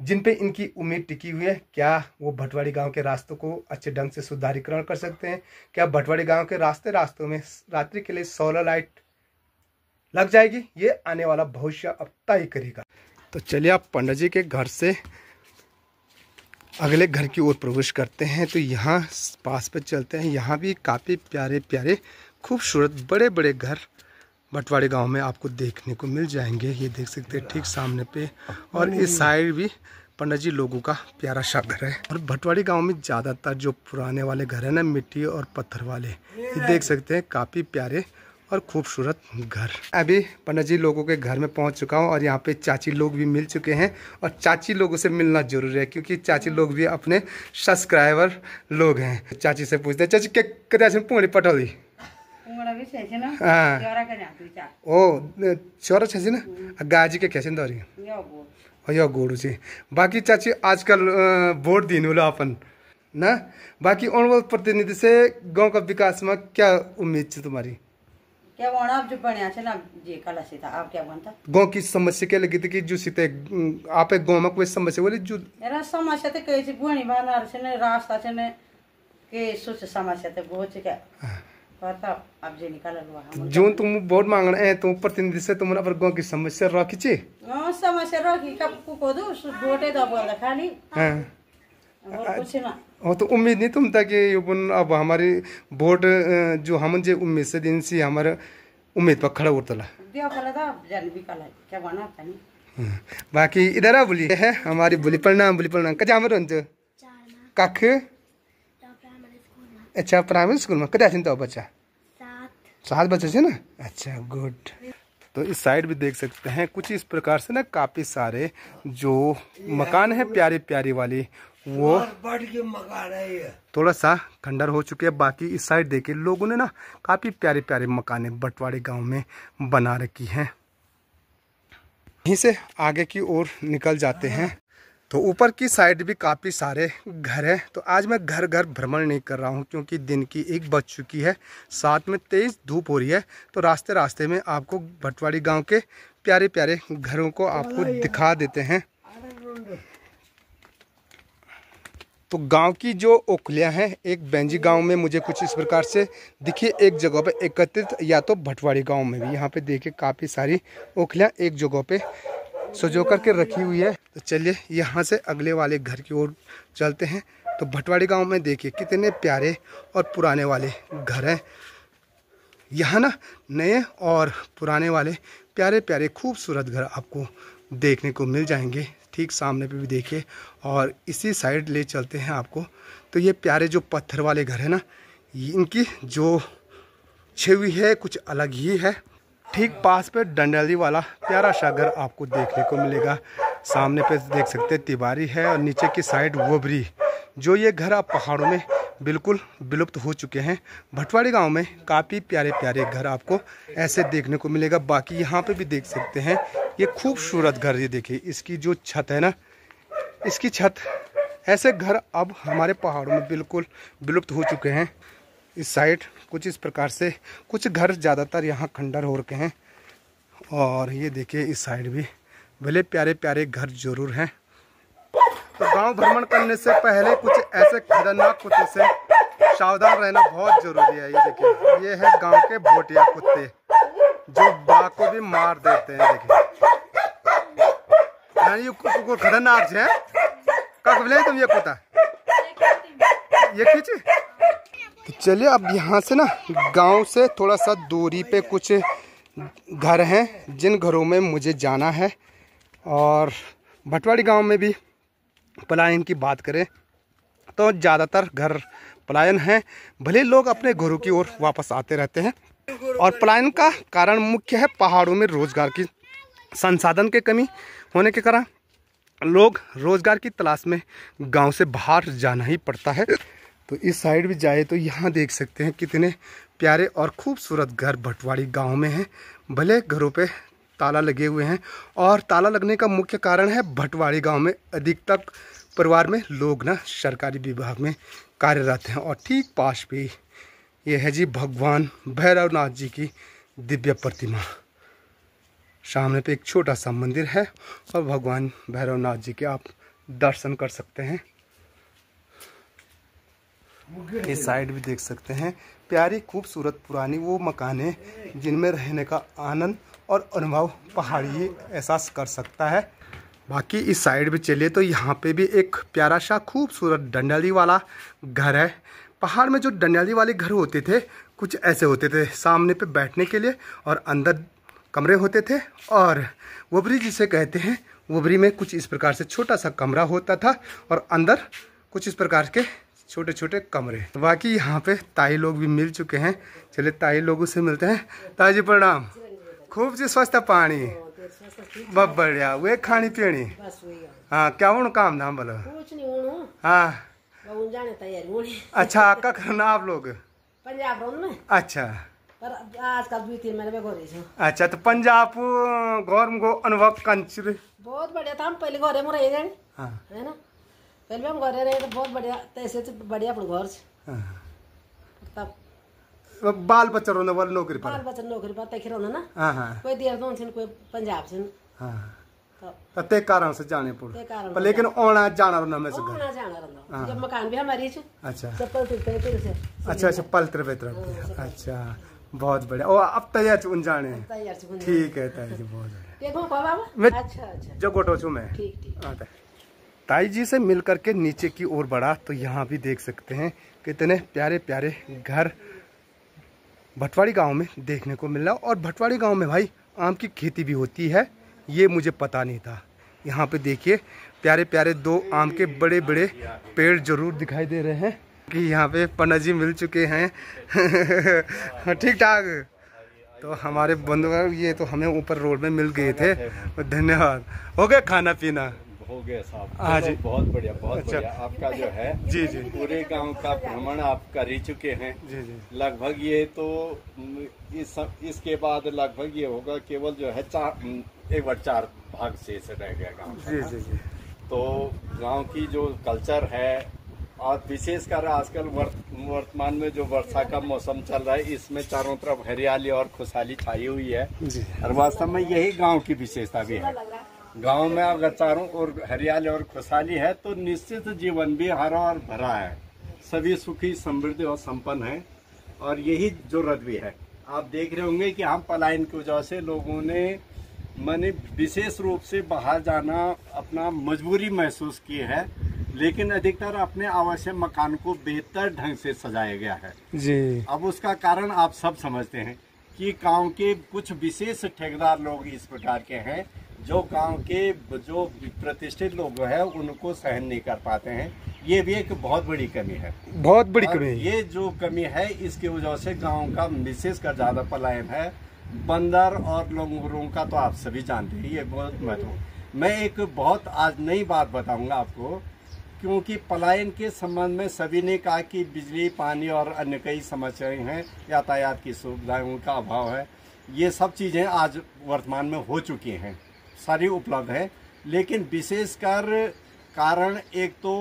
जिन पे इनकी उम्मीद टिकी हुई है, क्या वो भटवाड़ी गांव के रास्तों को अच्छे ढंग से सुधारीकरण कर सकते हैं। क्या भटवाड़ी गांव के रास्तों में रात्रि के लिए सोलर लाइट लग जाएगी, ये आने वाला भविष्य अब तय करेगा। तो चलिए आप पंडित जी के घर से अगले घर की ओर प्रवेश करते हैं तो यहाँ पास पे चलते हैं। यहाँ भी काफ़ी प्यारे प्यारे खूबसूरत बड़े बड़े घर भटवाड़ी गांव में आपको देखने को मिल जाएंगे। ये देख सकते हैं ठीक सामने पे, और इस साइड भी पंडित जी लोगों का प्यारा सा घर है। और भटवाड़ी गांव में ज़्यादातर जो पुराने वाले घर हैं ना, मिट्टी और पत्थर वाले, ये देख सकते हैं काफ़ी प्यारे और खूबसूरत घर। अभी पंडित जी लोगों के घर में पहुंच चुका हूं और यहाँ पे चाची लोग भी मिल चुके हैं, और चाची लोगों से मिलना जरूरी है क्योंकि चाची लोग भी अपने सब्सक्राइबर लोग हैं। चाची से पूछते हैं, चाची क्या पूरी पटौली ओ चौरा छे ना गाजी के कैसे दौरी यो गोड़ू छी। बाकी चाची आजकल वोट दिनु लो अपन ना, बाकी अनुभव प्रतिनिधि से गांव का विकास में क्या उम्मीद है तुम्हारी? क्या अब जो बढ़िया है ना जे कला से था, आप क्या बनता गांव की समस्या क्या लगी थी कि जो सीते आप एक गांव में कोई समस्या बोले जो मेरा समस्या तो कैसे बुनी बानार से ने रास्ता से ने के सोच समस्या तो बहुत क्या पता अब जे निकाल लो हम जो तुम वोट मांगना है तुम प्रतिनिधि से तुम पर गांव की समस्या रखी छी। हां समस्या रखी कब को दो वोटे दो बोल खाली हां और कुछ ना हो। तो उम्मीद नहीं तुम था कि अब हमारी वोट जो हम जे उम्मीद से दिन से हमारे उम्मीद पर खड़ा उतला दियो कला था जन भी कला क्या बना तनी। बाकी इधर आ बोली है हमारी बोली प्रणाम कजा में रहन्छ कख अच्छा प्राइमरी स्कूल में कदा छिन तो बच्चा 7 बच्चे छे ना। अच्छा गुड। तो इस साइड भी देख सकते हैं कुछ इस प्रकार से ना काफी सारे जो मकान है प्यारी प्यारी वाली वो थोड़ा सा खंडर हो चुके हैं। बाकी इस साइड देखिए लोगों ने ना काफी प्यारे प्यारे मकाने भटवाड़ी गांव में बना रखी हैं। यहीं से आगे की ओर निकल जाते हैं तो ऊपर की साइड भी काफ़ी सारे घर हैं। तो आज मैं घर घर भ्रमण नहीं कर रहा हूं क्योंकि दिन की 1 बज चुकी है, साथ में तेज़ धूप हो रही है। तो रास्ते रास्ते में आपको भटवाड़ी गांव के प्यारे प्यारे घरों को आपको दिखा देते हैं। तो गांव की जो ओखलियां हैं एक बेंजी गांव में मुझे कुछ इस प्रकार से दिखी एक जगह पे एकत्रित, या तो भटवाड़ी गांव में भी यहाँ पे देखिए काफ़ी सारी ओखलियां एक जगह पे सजो करके रखी हुई है। तो चलिए यहाँ से अगले वाले घर की ओर चलते हैं। तो भटवाड़ी गांव में देखिए कितने प्यारे और पुराने वाले घर हैं। यहाँ ना नए और पुराने वाले प्यारे प्यारे खूबसूरत घर आपको देखने को मिल जाएंगे। ठीक सामने पे भी देखिए, और इसी साइड ले चलते हैं आपको। तो ये प्यारे जो पत्थर वाले घर है ना, इनकी जो छवि है कुछ अलग ही है। ठीक पास पे डंडली वाला प्यारा सा घर आपको देखने को मिलेगा। सामने पे देख सकते हैं तिवारी है, और नीचे की साइड वोबरी। जो ये घर अब पहाड़ों में बिल्कुल विलुप्त हो चुके हैं। भटवाड़ी गांव में काफ़ी प्यारे प्यारे घर आपको ऐसे देखने को मिलेगा। बाकी यहाँ पे भी देख सकते हैं ये खूबसूरत घर, ये देखिए इसकी जो छत है ना, इसकी छत, ऐसे घर अब हमारे पहाड़ों में बिल्कुल विलुप्त हो चुके हैं। इस साइड कुछ इस प्रकार से कुछ घर ज़्यादातर यहाँ खंडर हो रखे हैं, और ये देखिए इस साइड भी भले प्यारे प्यारे घर जरूर हैं। तो गांव भ्रमण करने से पहले कुछ ऐसे खतरनाक कुत्ते से सावधान रहना बहुत जरूरी है। ये देखिए ये है गांव के भोटिया कुत्ते जो बाघ को भी मार देते हैं। देखिए ये कुकुर खतरनाक है। कब बोले तुम ये कुत्ता ये खींचे। तो चलिए अब यहाँ से ना गांव से थोड़ा सा दूरी पे कुछ घर हैं जिन घरों में मुझे जाना है। और भटवाड़ी गांव में भी पलायन की बात करें तो ज़्यादातर घर पलायन हैं, भले लोग अपने घरों की ओर वापस आते रहते हैं। और पलायन का कारण मुख्य है पहाड़ों में रोजगार की संसाधन की कमी होने के कारण लोग रोजगार की तलाश में गांव से बाहर जाना ही पड़ता है। तो इस साइड भी जाए तो यहाँ देख सकते हैं कितने प्यारे और खूबसूरत घर भटवाड़ी गांव में हैं। भले घरों पे ताला लगे हुए हैं, और ताला लगने का मुख्य कारण है भटवाड़ी गांव में अधिकतर परिवार में लोग ना सरकारी विभाग में कार्यरत हैं। और ठीक पास पे ये है जी भगवान भैरवनाथ जी की दिव्य प्रतिमा। सामने पे एक छोटा सा मंदिर है और भगवान भैरवनाथ जी के आप दर्शन कर सकते हैं। इस साइड भी देख सकते हैं प्यारी खूबसूरत पुरानी वो मकाने जिनमें रहने का आनंद और अनुभव पहाड़ी एहसास कर सकता है। बाकी इस साइड भी चलिए तो यहाँ पे भी एक प्यारा सा खूबसूरत डंडाली वाला घर है। पहाड़ में जो डंडाली वाले घर होते थे कुछ ऐसे होते थे, सामने पे बैठने के लिए और अंदर कमरे होते थे, और वबरी जिसे कहते हैं, वबरी में कुछ इस प्रकार से छोटा सा कमरा होता था और अंदर कुछ इस प्रकार के छोटे छोटे कमरे। बाकी यहाँ पे ताई लोग भी मिल चुके हैं, चलिए ताई लोगों से मिलते हैं। ताई जी प्रणाम। खूब जी स्वस्थ पानी, बहुत बढ़िया। वे खानी पीनी, हाँ क्या हूँ काम धाम बोलो? हाँ अच्छा, क्या करना आप लोग? पंजाब में। अच्छा पर आजकल 2-3 महीने में घरे। अच्छा, तो पंजाब घर में अनुभव कंचुर बहुत बढ़िया था। हम पहले घरे में रह गए, हाँ है ना, पहले हम घरे रहे तो बहुत बढ़िया, तैसे तो बढ़िया अपने घर से। तब बाल बच्चा रोने वाले नौकरी पर, बाल बच्चा नौकरी पर तक रहना ना। हाँ हाँ, कोई देहरादून से कोई पंजाब से। हाँ तो ते कारण से जाने पड़े, कारण लेकिन आना जाना रहना में से आना जाना रहना। जब मकान भी हमारी से। अच्छा सब पलते से। अच्छा अच्छा, पलतर बेतर। अच्छा बहुत बढ़िया। और अब तैयार उन जाने, ठीक है ताई जी, बहुत बढ़िया। अच्छा जो गोटो छू मैं, ताई जी से मिल करके नीचे की ओर बढ़ा तो यहाँ भी देख सकते हैं कितने प्यारे प्यारे घर भटवाड़ी गांव में देखने को मिल रहा। और भटवाड़ी गांव में भाई आम की खेती भी होती है, ये मुझे पता नहीं था। यहाँ पे देखिए प्यारे प्यारे 2 आम के बड़े बड़े पेड़ जरूर दिखाई दे रहे हैं कि यहाँ पे पन्ना जी मिल चुके हैं ठीक ठाक। तो हमारे बंधु ये तो हमें ऊपर रोड में मिल गए थे, धन्यवाद। हो गया खाना पीना? हो गया साहब। हाँ जी, बहुत बढ़िया, बहुत अच्छा। बढ़िया। आपका जो है जी जी, पूरे गांव का भ्रमण आप कर ही चुके हैं। जी जी, लगभग ये तो इसके बाद लगभग ये होगा केवल जो है 4 भाग शेष रह गया गांव का। जी जी जी। तो गांव की जो कल्चर है, और विशेषकर आजकल वर्तमान में जो वर्षा का मौसम चल रहा है, इसमें चारों तरफ हरियाली और खुशहाली छाई हुई है जी। और वास्तव में यही गांव की विशेषता भी है। गांव में अगर चारों ओर हरियाली और खुशहाली है तो निश्चित जीवन भी हरा और भरा है, सभी सुखी समृद्धि और संपन्न है, और यही जरूरत भी है। आप देख रहे होंगे कि हम पलायन की वजह से लोगों ने माने विशेष रूप से बाहर जाना अपना मजबूरी महसूस की है, लेकिन अधिकतर अपने आवश्यक मकान को बेहतर ढंग से सजाया गया है जी। अब उसका कारण आप सब समझते हैं कि गांव के कुछ विशेष ठेकेदार लोग इस प्रकार के हैं जो गांव के जो प्रतिष्ठित लोग हैं उनको सहन नहीं कर पाते हैं। ये भी एक बहुत बड़ी कमी है, बहुत बड़ी कमी। ये जो कमी है इसकी वजह से गांव का विशेषकर ज्यादा पलायन है। बंदर और लोगों का तो आप सभी जानते हैं, ये बहुत महत्व। मैं एक बहुत आज नई बात बताऊंगा आपको, क्योंकि पलायन के संबंध में सभी ने कहा कि बिजली, पानी और अन्य कई समस्याएं हैं, यातायात की सुविधाओं का अभाव है। ये सब चीज़ें आज वर्तमान में हो चुकी हैं, सारी उपलब्ध है, लेकिन विशेषकर कारण एक तो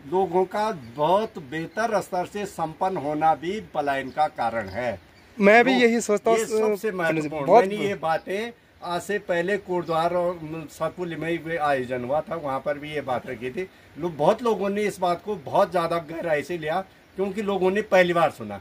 लोगों का बहुत बेहतर स्तर से संपन्न होना भी पलायन का कारण है। मैं भी यही सोचता हूँ, सबसे महत्वपूर्ण। मैंने ये बातें आज से पहले कोटद्वार और सतपुली में आयोजन हुआ था, वहां पर भी ये बात रखी थी। बहुत लोगों ने इस बात को बहुत ज्यादा गहराई से लिया, क्योंकि लोगों ने पहली बार सुना।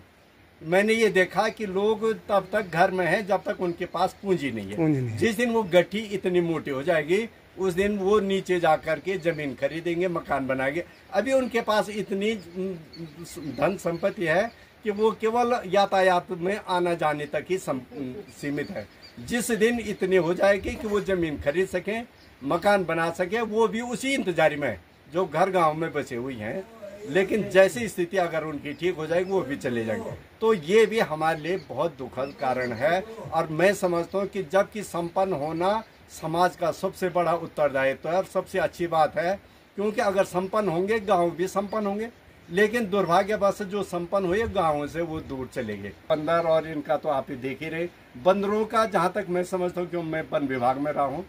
मैंने ये देखा कि लोग तब तक घर में हैं जब तक उनके पास पूंजी नहीं है। जिस दिन वो गट्ठी इतनी मोटी हो जाएगी उस दिन वो नीचे जा करके जमीन खरीदेंगे, मकान बनाएंगे। अभी उनके पास इतनी धन संपत्ति है कि वो केवल यातायात में आना जाने तक ही सीमित है। जिस दिन इतनी हो जाएगी कि वो जमीन खरीद सकें, मकान बना सके, वो भी उसी इंतजारी में जो घर गांव में बसे हुई हैं। लेकिन जैसी स्थिति अगर उनकी ठीक हो जाएगी वो भी चले जाएंगे। तो ये भी हमारे लिए बहुत दुखद कारण है। और मैं समझता हूँ कि जबकि संपन्न होना समाज का सबसे बड़ा उत्तरदायित्व है और सबसे अच्छी बात है, क्योंकि अगर संपन्न होंगे गांव भी संपन्न होंगे। लेकिन दुर्भाग्यवश जो संपन्न हुए गांवों से वो दूर चले गए। बंदर और इनका तो आप ही देख ही रहे। बंदरों का जहाँ तक मैं समझता हूँ, क्योंकि मैं वन विभाग में रहा हूँ,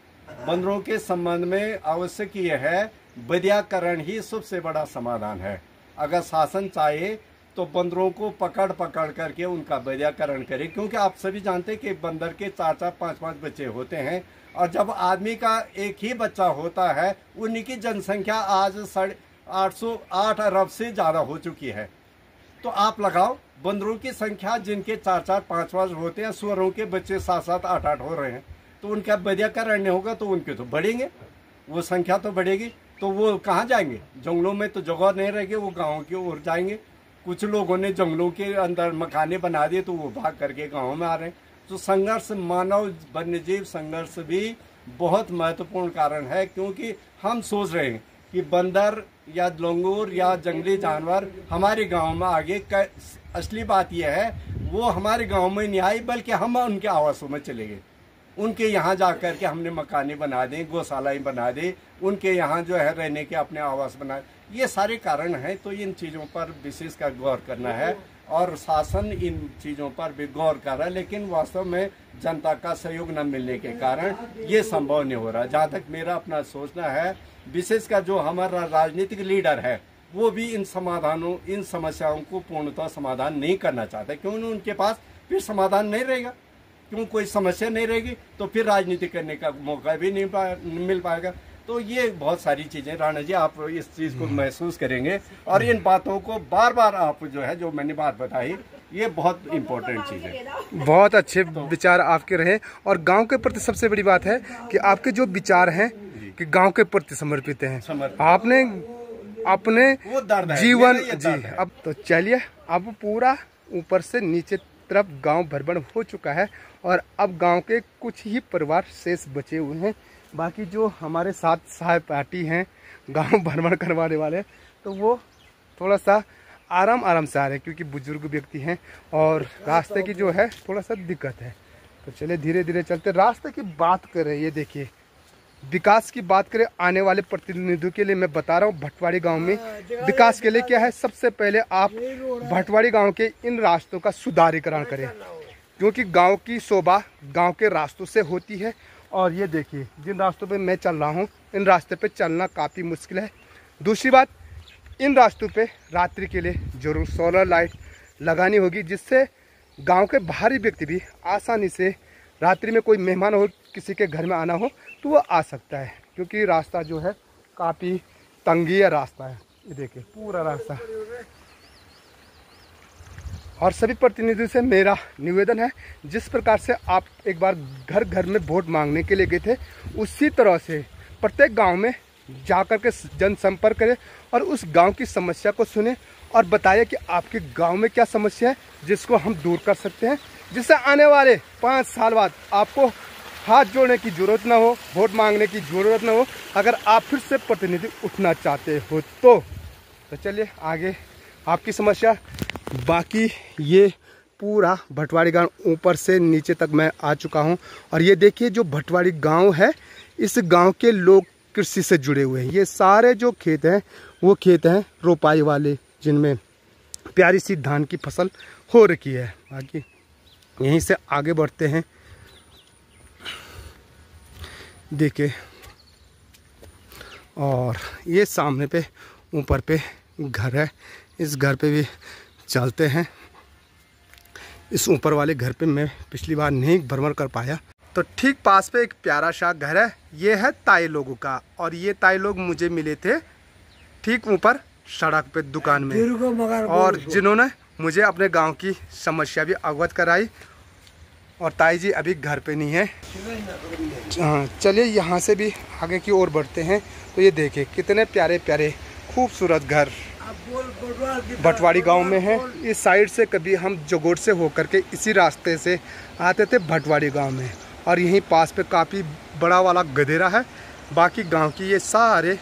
बंदरों के संबंध में आवश्यक ये है विद्याकरण ही सबसे बड़ा समाधान है। अगर शासन चाहे तो बंदरों को पकड़ करके उनका विद्याकरण करे, क्योंकि आप सभी जानते हैं कि बंदर के 4-4, 5-5 बच्चे होते हैं, और जब आदमी का एक ही बच्चा होता है उन्हीं की जनसंख्या आज 808 अरब से ज़्यादा हो चुकी है। तो आप लगाओ बंदरों की संख्या जिनके 4-4, 5-5 होते हैं, सुअरों के बच्चे 7-7, 8-8 हो रहे हैं, तो उनका विद्याकरण नहीं होगा तो उनके तो बढ़ेंगे। वो संख्या तो बढ़ेगी, तो वो कहाँ जाएंगे? जंगलों में तो जगह नहीं रहेगी, वो गाँव की ओर जाएंगे। कुछ लोगों ने जंगलों के अंदर मकाने बना दिए तो वो भाग करके गाँव में आ रहे हैं। तो संघर्ष, मानव वन्यजीव संघर्ष भी बहुत महत्वपूर्ण कारण है, क्योंकि हम सोच रहे हैं कि बंदर या लंगूर या जंगली जानवर हमारे गांव में आगे। असली बात यह है वो हमारे गांव में नहीं आई, बल्कि हम उनके आवासों में चले गए। उनके यहाँ जा कर के हमने मकाने बना दें, गौशालाएं बना दें, उनके यहाँ जो है रहने के अपने आवास बना। ये सारे कारण हैं। तो इन चीज़ों पर विशेष कर गौर करना है और शासन इन चीज़ों पर भी गौर कर रहा है, लेकिन वास्तव में जनता का सहयोग न मिलने के कारण ये संभव नहीं हो रहा। जहाँ तक मेरा अपना सोचना है, विशेषकर जो हमारा राजनीतिक लीडर है वो भी इन समस्याओं को पूर्णतः समाधान नहीं करना चाहते, क्योंकि उनके पास फिर समाधान नहीं रहेगा। क्यों? कोई समस्या नहीं रहेगी तो फिर राजनीति करने का मौका भी नहीं मिल पाएगा। तो ये बहुत सारी चीजें, राणा जी आप इस चीज को महसूस करेंगे और इन बातों को बार बार आप जो है, जो मैंने बात बताई, ये बहुत इम्पोर्टेंट चीज है। बहुत अच्छे विचार आपके रहे और गांव के प्रति सबसे बड़ी बात है कि आपके जो विचार हैं कि गांव के प्रति समर्पित हैं। आपने अपने जीवन जी। अब तो चलिए, अब पूरा ऊपर से नीचे तरफ गांव भ्रमण हो चुका है और अब गांव के कुछ ही परिवार शेष बचे हुए हैं। बाकी जो हमारे साथ सहपाठी हैं गांव भ्रमण करवाने वाले, तो वो थोड़ा सा आराम से आ रहे हैं, क्योंकि बुजुर्ग व्यक्ति हैं और रास्ते की जो है थोड़ा सा दिक्कत है। तो चलिए धीरे धीरे चलते। रास्ते की बात करें, ये देखिए, विकास की बात करें आने वाले प्रतिनिधियों के लिए, मैं बता रहा हूँ भटवाड़ी गांव में विकास के लिए क्या है। सबसे पहले आप भटवाड़ी गांव के इन रास्तों का सुधारीकरण करें, क्योंकि गांव की शोभा गांव के रास्तों से होती है। और ये देखिए, जिन रास्तों पे मैं चल रहा हूँ, इन रास्ते पे चलना काफ़ी मुश्किल है। दूसरी बात, इन रास्तों पे रात्रि के लिए जरूर सोलर लाइट लगानी होगी, जिससे गांव के बाहरी व्यक्ति भी आसानी से, रात्रि में कोई मेहमान हो, किसी के घर में आना हो तो वो आ सकता है, क्योंकि रास्ता जो है काफ़ी तंगी रास्ता है। ये देखिए पूरा रास्ता। और सभी प्रतिनिधियों से मेरा निवेदन है, जिस प्रकार से आप एक बार घर घर में वोट मांगने के लिए गए थे, उसी तरह से प्रत्येक गांव में जाकर के जनसंपर्क करें और उस गांव की समस्या को सुने और बताइए कि आपके गांव में क्या समस्या है जिसको हम दूर कर सकते हैं, जिससे आने वाले 5 साल बाद आपको हाथ जोड़ने की जरूरत ना हो, वोट मांगने की जरूरत ना हो, अगर आप फिर से प्रतिनिधि उठना चाहते हो तो चलिए आगे आपकी समस्या। बाकी ये पूरा भटवाड़ी गांव ऊपर से नीचे तक मैं आ चुका हूं और ये देखिए जो भटवाड़ी गांव है, इस गांव के लोग कृषि से जुड़े हुए हैं। ये सारे जो खेत हैं वो खेत हैं रोपाई वाले, जिनमें प्यारी सी धान की फसल हो रखी है। बाकी यहीं से आगे बढ़ते हैं। देखिए, और ये सामने पे ऊपर पे घर है, इस घर पे भी चलते हैं। इस ऊपर वाले घर पे मैं पिछली बार नहीं भ्रमण कर पाया। तो ठीक पास पे एक प्यारा सा घर है, ये है ताई लोगों का, और ये ताई लोग मुझे मिले थे ठीक ऊपर सड़क पे दुकान में, और जिन्होंने मुझे अपने गांव की समस्या भी अवगत कराई। और ताई जी अभी घर पे नहीं है। हाँ, चलिए यहाँ से भी आगे की ओर बढ़ते हैं। तो ये देखिए कितने प्यारे प्यारे खूबसूरत घर भटवाड़ी गांव में है। इस साइड से कभी हम जोगोड़ से होकर के इसी रास्ते से आते थे भटवाड़ी गांव में, और यहीं पास पे काफ़ी बड़ा वाला गधेरा है। बाकी गांव की ये सारे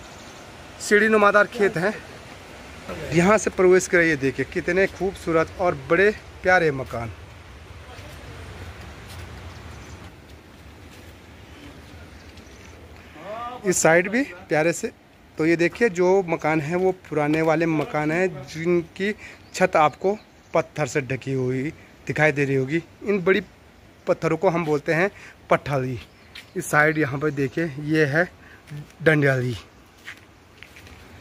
सीढ़ी नुमादार खेत हैं। यहाँ से प्रवेश करिए, देखिए कितने खूबसूरत और बड़े प्यारे मकान। इस साइड भी प्यारे से। तो ये देखिए जो मकान है वो पुराने वाले मकान हैं, जिनकी छत आपको पत्थर से ढकी हुई दिखाई दे रही होगी। इन बड़ी पत्थरों को हम बोलते हैं पठाली। इस साइड यहाँ पर देखिए ये है डंडियाली।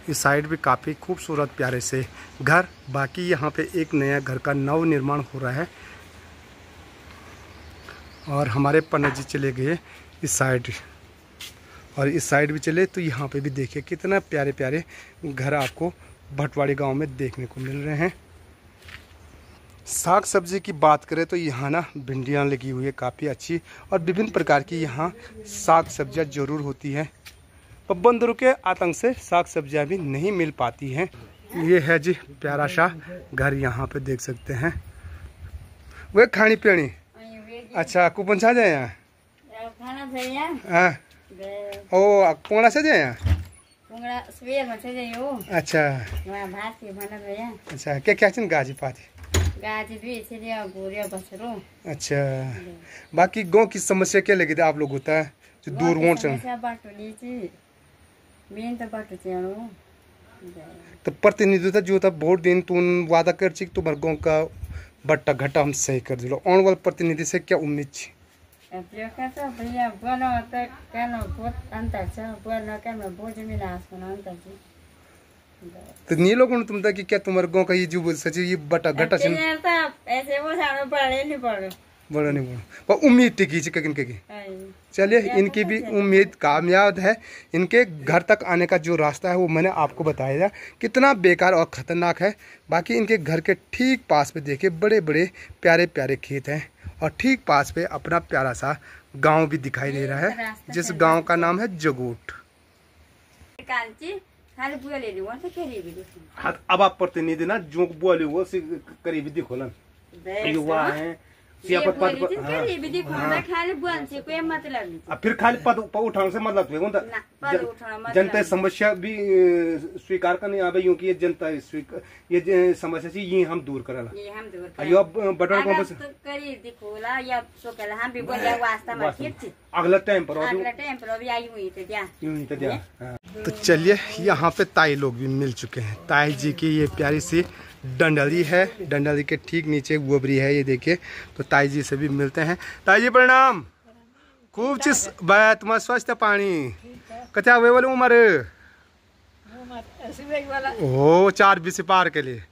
इस साइड भी काफ़ी खूबसूरत प्यारे से घर। बाकी यहाँ पे एक नया घर का नव निर्माण हो रहा है। और हमारे पंडित जी चले गए इस साइड, और इस साइड भी चले तो यहाँ पे भी देखिए कितना प्यारे प्यारे घर आपको भटवाड़ी गांव में देखने को मिल रहे हैं। साग सब्जी की बात करें तो यहाँ ना भिंडियाँ लगी हुई है काफ़ी अच्छी, और विभिन्न प्रकार की यहाँ साग सब्जियाँ ज़रूर होती हैं। पर बंदरों के आतंक से साग सब्जियां भी नहीं मिल पाती हैं। ये है जी प्यारा सा घर, यहाँ पे देख सकते हैं। वे खानी पीनी अच्छा कुपन छा जाए यहाँ ओ कोड़ा से जाए यहाँ अच्छा अच्छा क्या क्या चीज गाजी पाती अच्छा। बाकी गाँव की समस्या क्या लगी थी आप लोग होता है जो दूर वोट तो प्रतिनिधित्व जो था वोट दिन तुम वादा कर ची तुम्हारे गाँव का बट्टा घटा हम सही कर दिलो। आने वाले प्रतिनिधि से क्या उम्मीद थी? तो नहीं लोगों ने तुम कि क्या तुम्हारे गाँव का ये जो सचिव ये बटा घटा से ऐसे वो सामने पढ़े नहीं पढ़ो बड़ा नहीं बोलो पर उम्मीद टिकी थी किन की। चलिए इनकी भी उम्मीद कामयाब है। इनके घर तक आने का जो रास्ता है वो मैंने आपको बताया कितना बेकार और ख़तरनाक है। बाकी इनके घर के ठीक पास पे देखिए बड़े बड़े प्यारे प्यारे खेत हैं और ठीक पास पे अपना प्यारा सा गांव भी दिखाई दे रहा है जिस गांव का नाम है जगोट। अब आप प्रतिनिधि ना जो बोले वो करीबी दिखो ना युवा है फिर खाली पद उठाने से मतलब जनता समस्या भी स्वीकार करने आवे यूं कि ये जनता ये समस्या से ये हम दूर करला यो बटन को बस अगला टाइम पर तो चलिए यहाँ पे ताई लोग भी मिल चुके हैं। ताई जी की ये प्यारी सी डंडली है, डंडली के ठीक नीचे गोबरी है ये देखिए। तो ताई जी से भी मिलते हैं। ताई जी प्रणाम। खूब चीज तुम्हारा स्वस्थ पानी कथा हुए वाले उम्र ओ 4 पार के लिए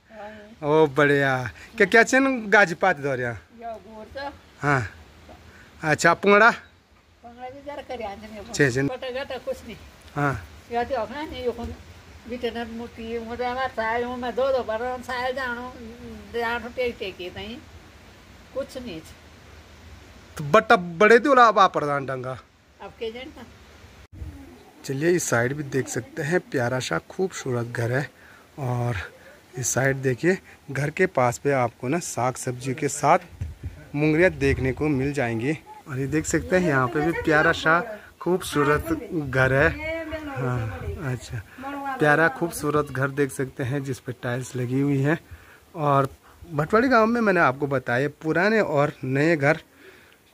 ओ बढ़िया क्या क्या चीन गाजी पाती दौरिया हाँ अच्छा पुंगड़ा हाँ बिटनर मुठी मुझे हमारा साल में दो बार साल जानो टेकी नहीं कुछ नहीं तो बट्टा बड़े दो आप प्रधान डंगा आपके जानना। चलिए इस साइड भी देख सकते हैं प्यारा सा खूबसूरत घर है और इस साइड देखिए घर के पास पे आपको ना साग सब्जी के साथ मुंगरियाँ देखने को मिल जाएंगी। और ये देख सकते हैं यहाँ पे भी प्यारा सा खूबसूरत घर है। हाँ अच्छा प्यारा खूबसूरत घर देख सकते हैं जिस पे टाइल्स लगी हुई है। और भटवाड़ी गांव में मैंने आपको बताया पुराने और नए घर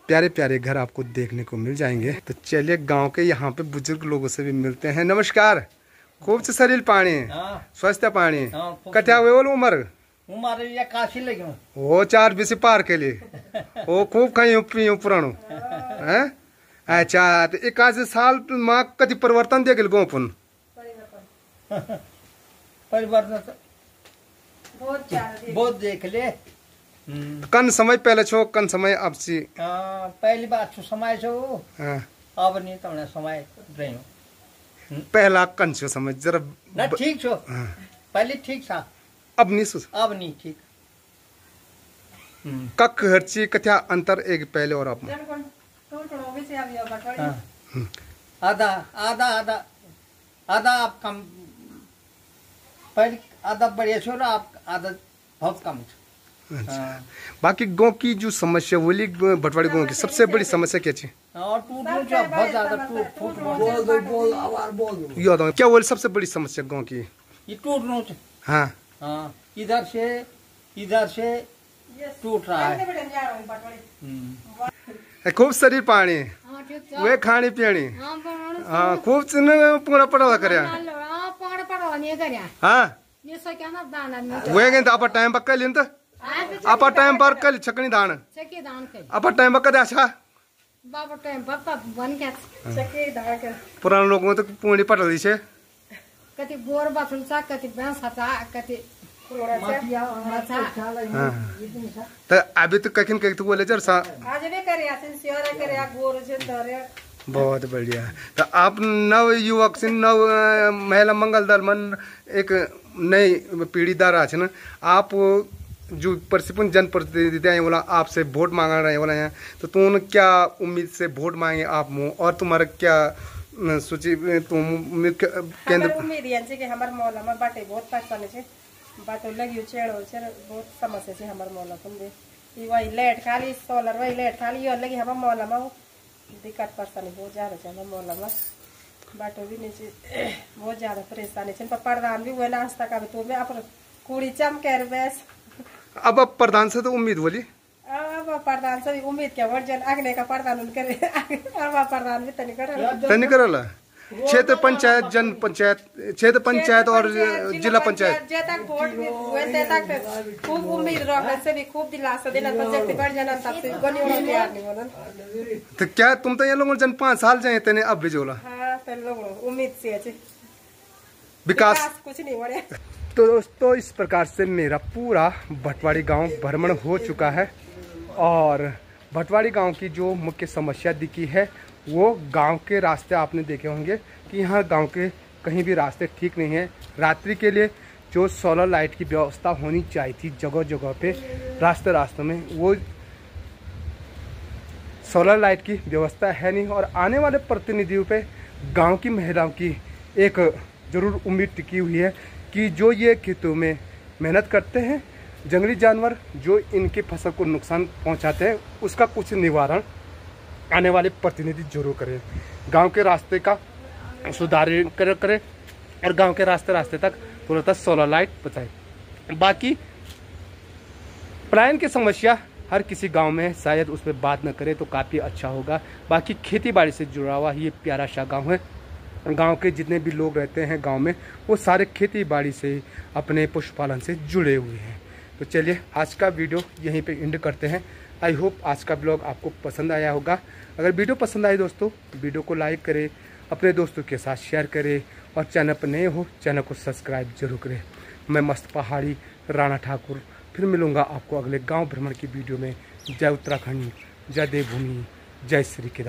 प्यारे प्यारे घर आपको देखने को मिल जाएंगे। तो चलिए गांव के यहाँ पे बुजुर्ग लोगों से भी मिलते हैं। नमस्कार। खूब से शरीर पानी स्वस्थ पानी कथा हुए बोलो उम्र काशी लगी वो 4 पार के लिए वो खूब खाई पी पुरानो है अच्छा। तो 81 साल माँ कति परिवर्तन देख गाँव पुन परिवर्तन बहुत देख ले कन समय पहले छो कन समय अब सी पहली बात छो समय छो अब नहीं तुमने समय नहीं पहला कन छो समय जरा ना ठीक छो पहले ठीक था अब नहीं ठीक कक हरची कथा अंतर एक पहले और अब आधा आधा आधा आधा आप कम पहले आधा बढ़िया छो ना आप आधा बहुत कम अच्छा। बाकी गाँव की जो समस्या बोली भटवाड़ी गाँव की सबसे बड़ी समस्या क्या थी? और बहुत ज्यादा बोल क्या बोले सबसे बड़ी समस्या गाँव की ये टूटना हाँ हाँ इधर से टूट रहा है खूब शरीर पानी वे खानी पीनी हाँ खूब पूरा पड़ा करे हाँ वे गए आप टाइम पक्का लिन तो आप टाइम पर कल छकनी दान आप टाइम पक्का दे अच्छा पुराने लोगों तो पूरी पटा दी छे कति बोर बसुल सा कति भैंस हचा कति तो अभी तो कखिन कह तो बोले जर सा आज भी करे आसन सियारा करे गोर से धरे बहुत बढ़िया। तो आप नव युवक से नव महिला मंगल दल मन एक नई पीढ़ीदार आज ना आप जो परिपूर्ण जनप्रतिनिधि हैं बोला आपसे वोट मांगा रहे बोला हैं तो तुम क्या उम्मीद से वोट मांगे आप मुँह और तुम्हारा क्या सूची तुम केंद्र उम्मीद है कि हमारे मोहल्ला में बाटे बहुत परेशानी है बाटो लगी चेड़ बहुत समस्या है हमारे मोहल्ला तुम वही लेट खाली सोलर वही लेट खाली और लगी हमारे मोहल्ला में दिक्कत परेशानी बहुत ज्यादा है हमारे मोहल्ला में बाटो भी नीचे बहुत ज्यादा परेशानी है प्रधान भी हुए नाश्ता का भी तो मैं अपने कुड़ी चम कर बस अब प्रधान से तो उम्मीद बोली अब प्रधान से उम्मीद क्या वर्जन अगले का प्रधान करे अब प्रधान भी तनी करला क्षेत्र पंचायत जन पंचायत क्षेत्र पंचायत और जिला पंचायत जे तक वोट हुए ते तक खूब उम्मीद रखे से भी खूब दिलासा देना पंचायत वर्जन तब से गनी होना तैयार नहीं होना तो क्या तुम तो ये लोग जन 5 साल जाए तने अब भी जोला हां तो लोग उम्मीद से है विकास कुछ नहीं बढ़े। तो दोस्तों इस प्रकार से मेरा पूरा भटवाड़ी गांव भ्रमण हो चुका है और भटवाड़ी गांव की जो मुख्य समस्या दिखी है वो गांव के रास्ते आपने देखे होंगे कि यहाँ गांव के कहीं भी रास्ते ठीक नहीं है। रात्रि के लिए जो सोलर लाइट की व्यवस्था होनी चाहिए थी जगह जगह पे रास्तों में वो सोलर लाइट की व्यवस्था है नहीं और आने वाले प्रतिनिधियों पे गांव की महिलाओं की एक ज़रूर उम्मीद टिकी हुई है कि जो ये खेतों में मेहनत करते हैं जंगली जानवर जो इनकी फसल को नुकसान पहुंचाते हैं उसका कुछ निवारण आने वाले प्रतिनिधि जरूर करें। गांव के रास्ते का सुधार करें और गांव के रास्ते तक तुरंत सोलर लाइट पहुंचाए। बाकी पलायन की समस्या हर किसी गांव में शायद उस पर बात न करें तो काफ़ी अच्छा होगा। बाकी खेती बाड़ी से जुड़ा हुआ ये प्यारा सा गाँव है। गांव के जितने भी लोग रहते हैं गांव में वो सारे खेती बाड़ी से अपने पशुपालन से जुड़े हुए हैं। तो चलिए आज का वीडियो यहीं पे एंड करते हैं। आई होप आज का ब्लॉग आपको पसंद आया होगा। अगर वीडियो पसंद आए दोस्तों वीडियो को लाइक करें, अपने दोस्तों के साथ शेयर करें और चैनल पर नए हो चैनल को सब्सक्राइब जरूर करें। मैं मस्त पहाड़ी राणा ठाकुर फिर मिलूँगा आपको अगले गाँव भ्रमण की वीडियो में। जय उत्तराखंड, जय देवभूमि, जय श्री केदार।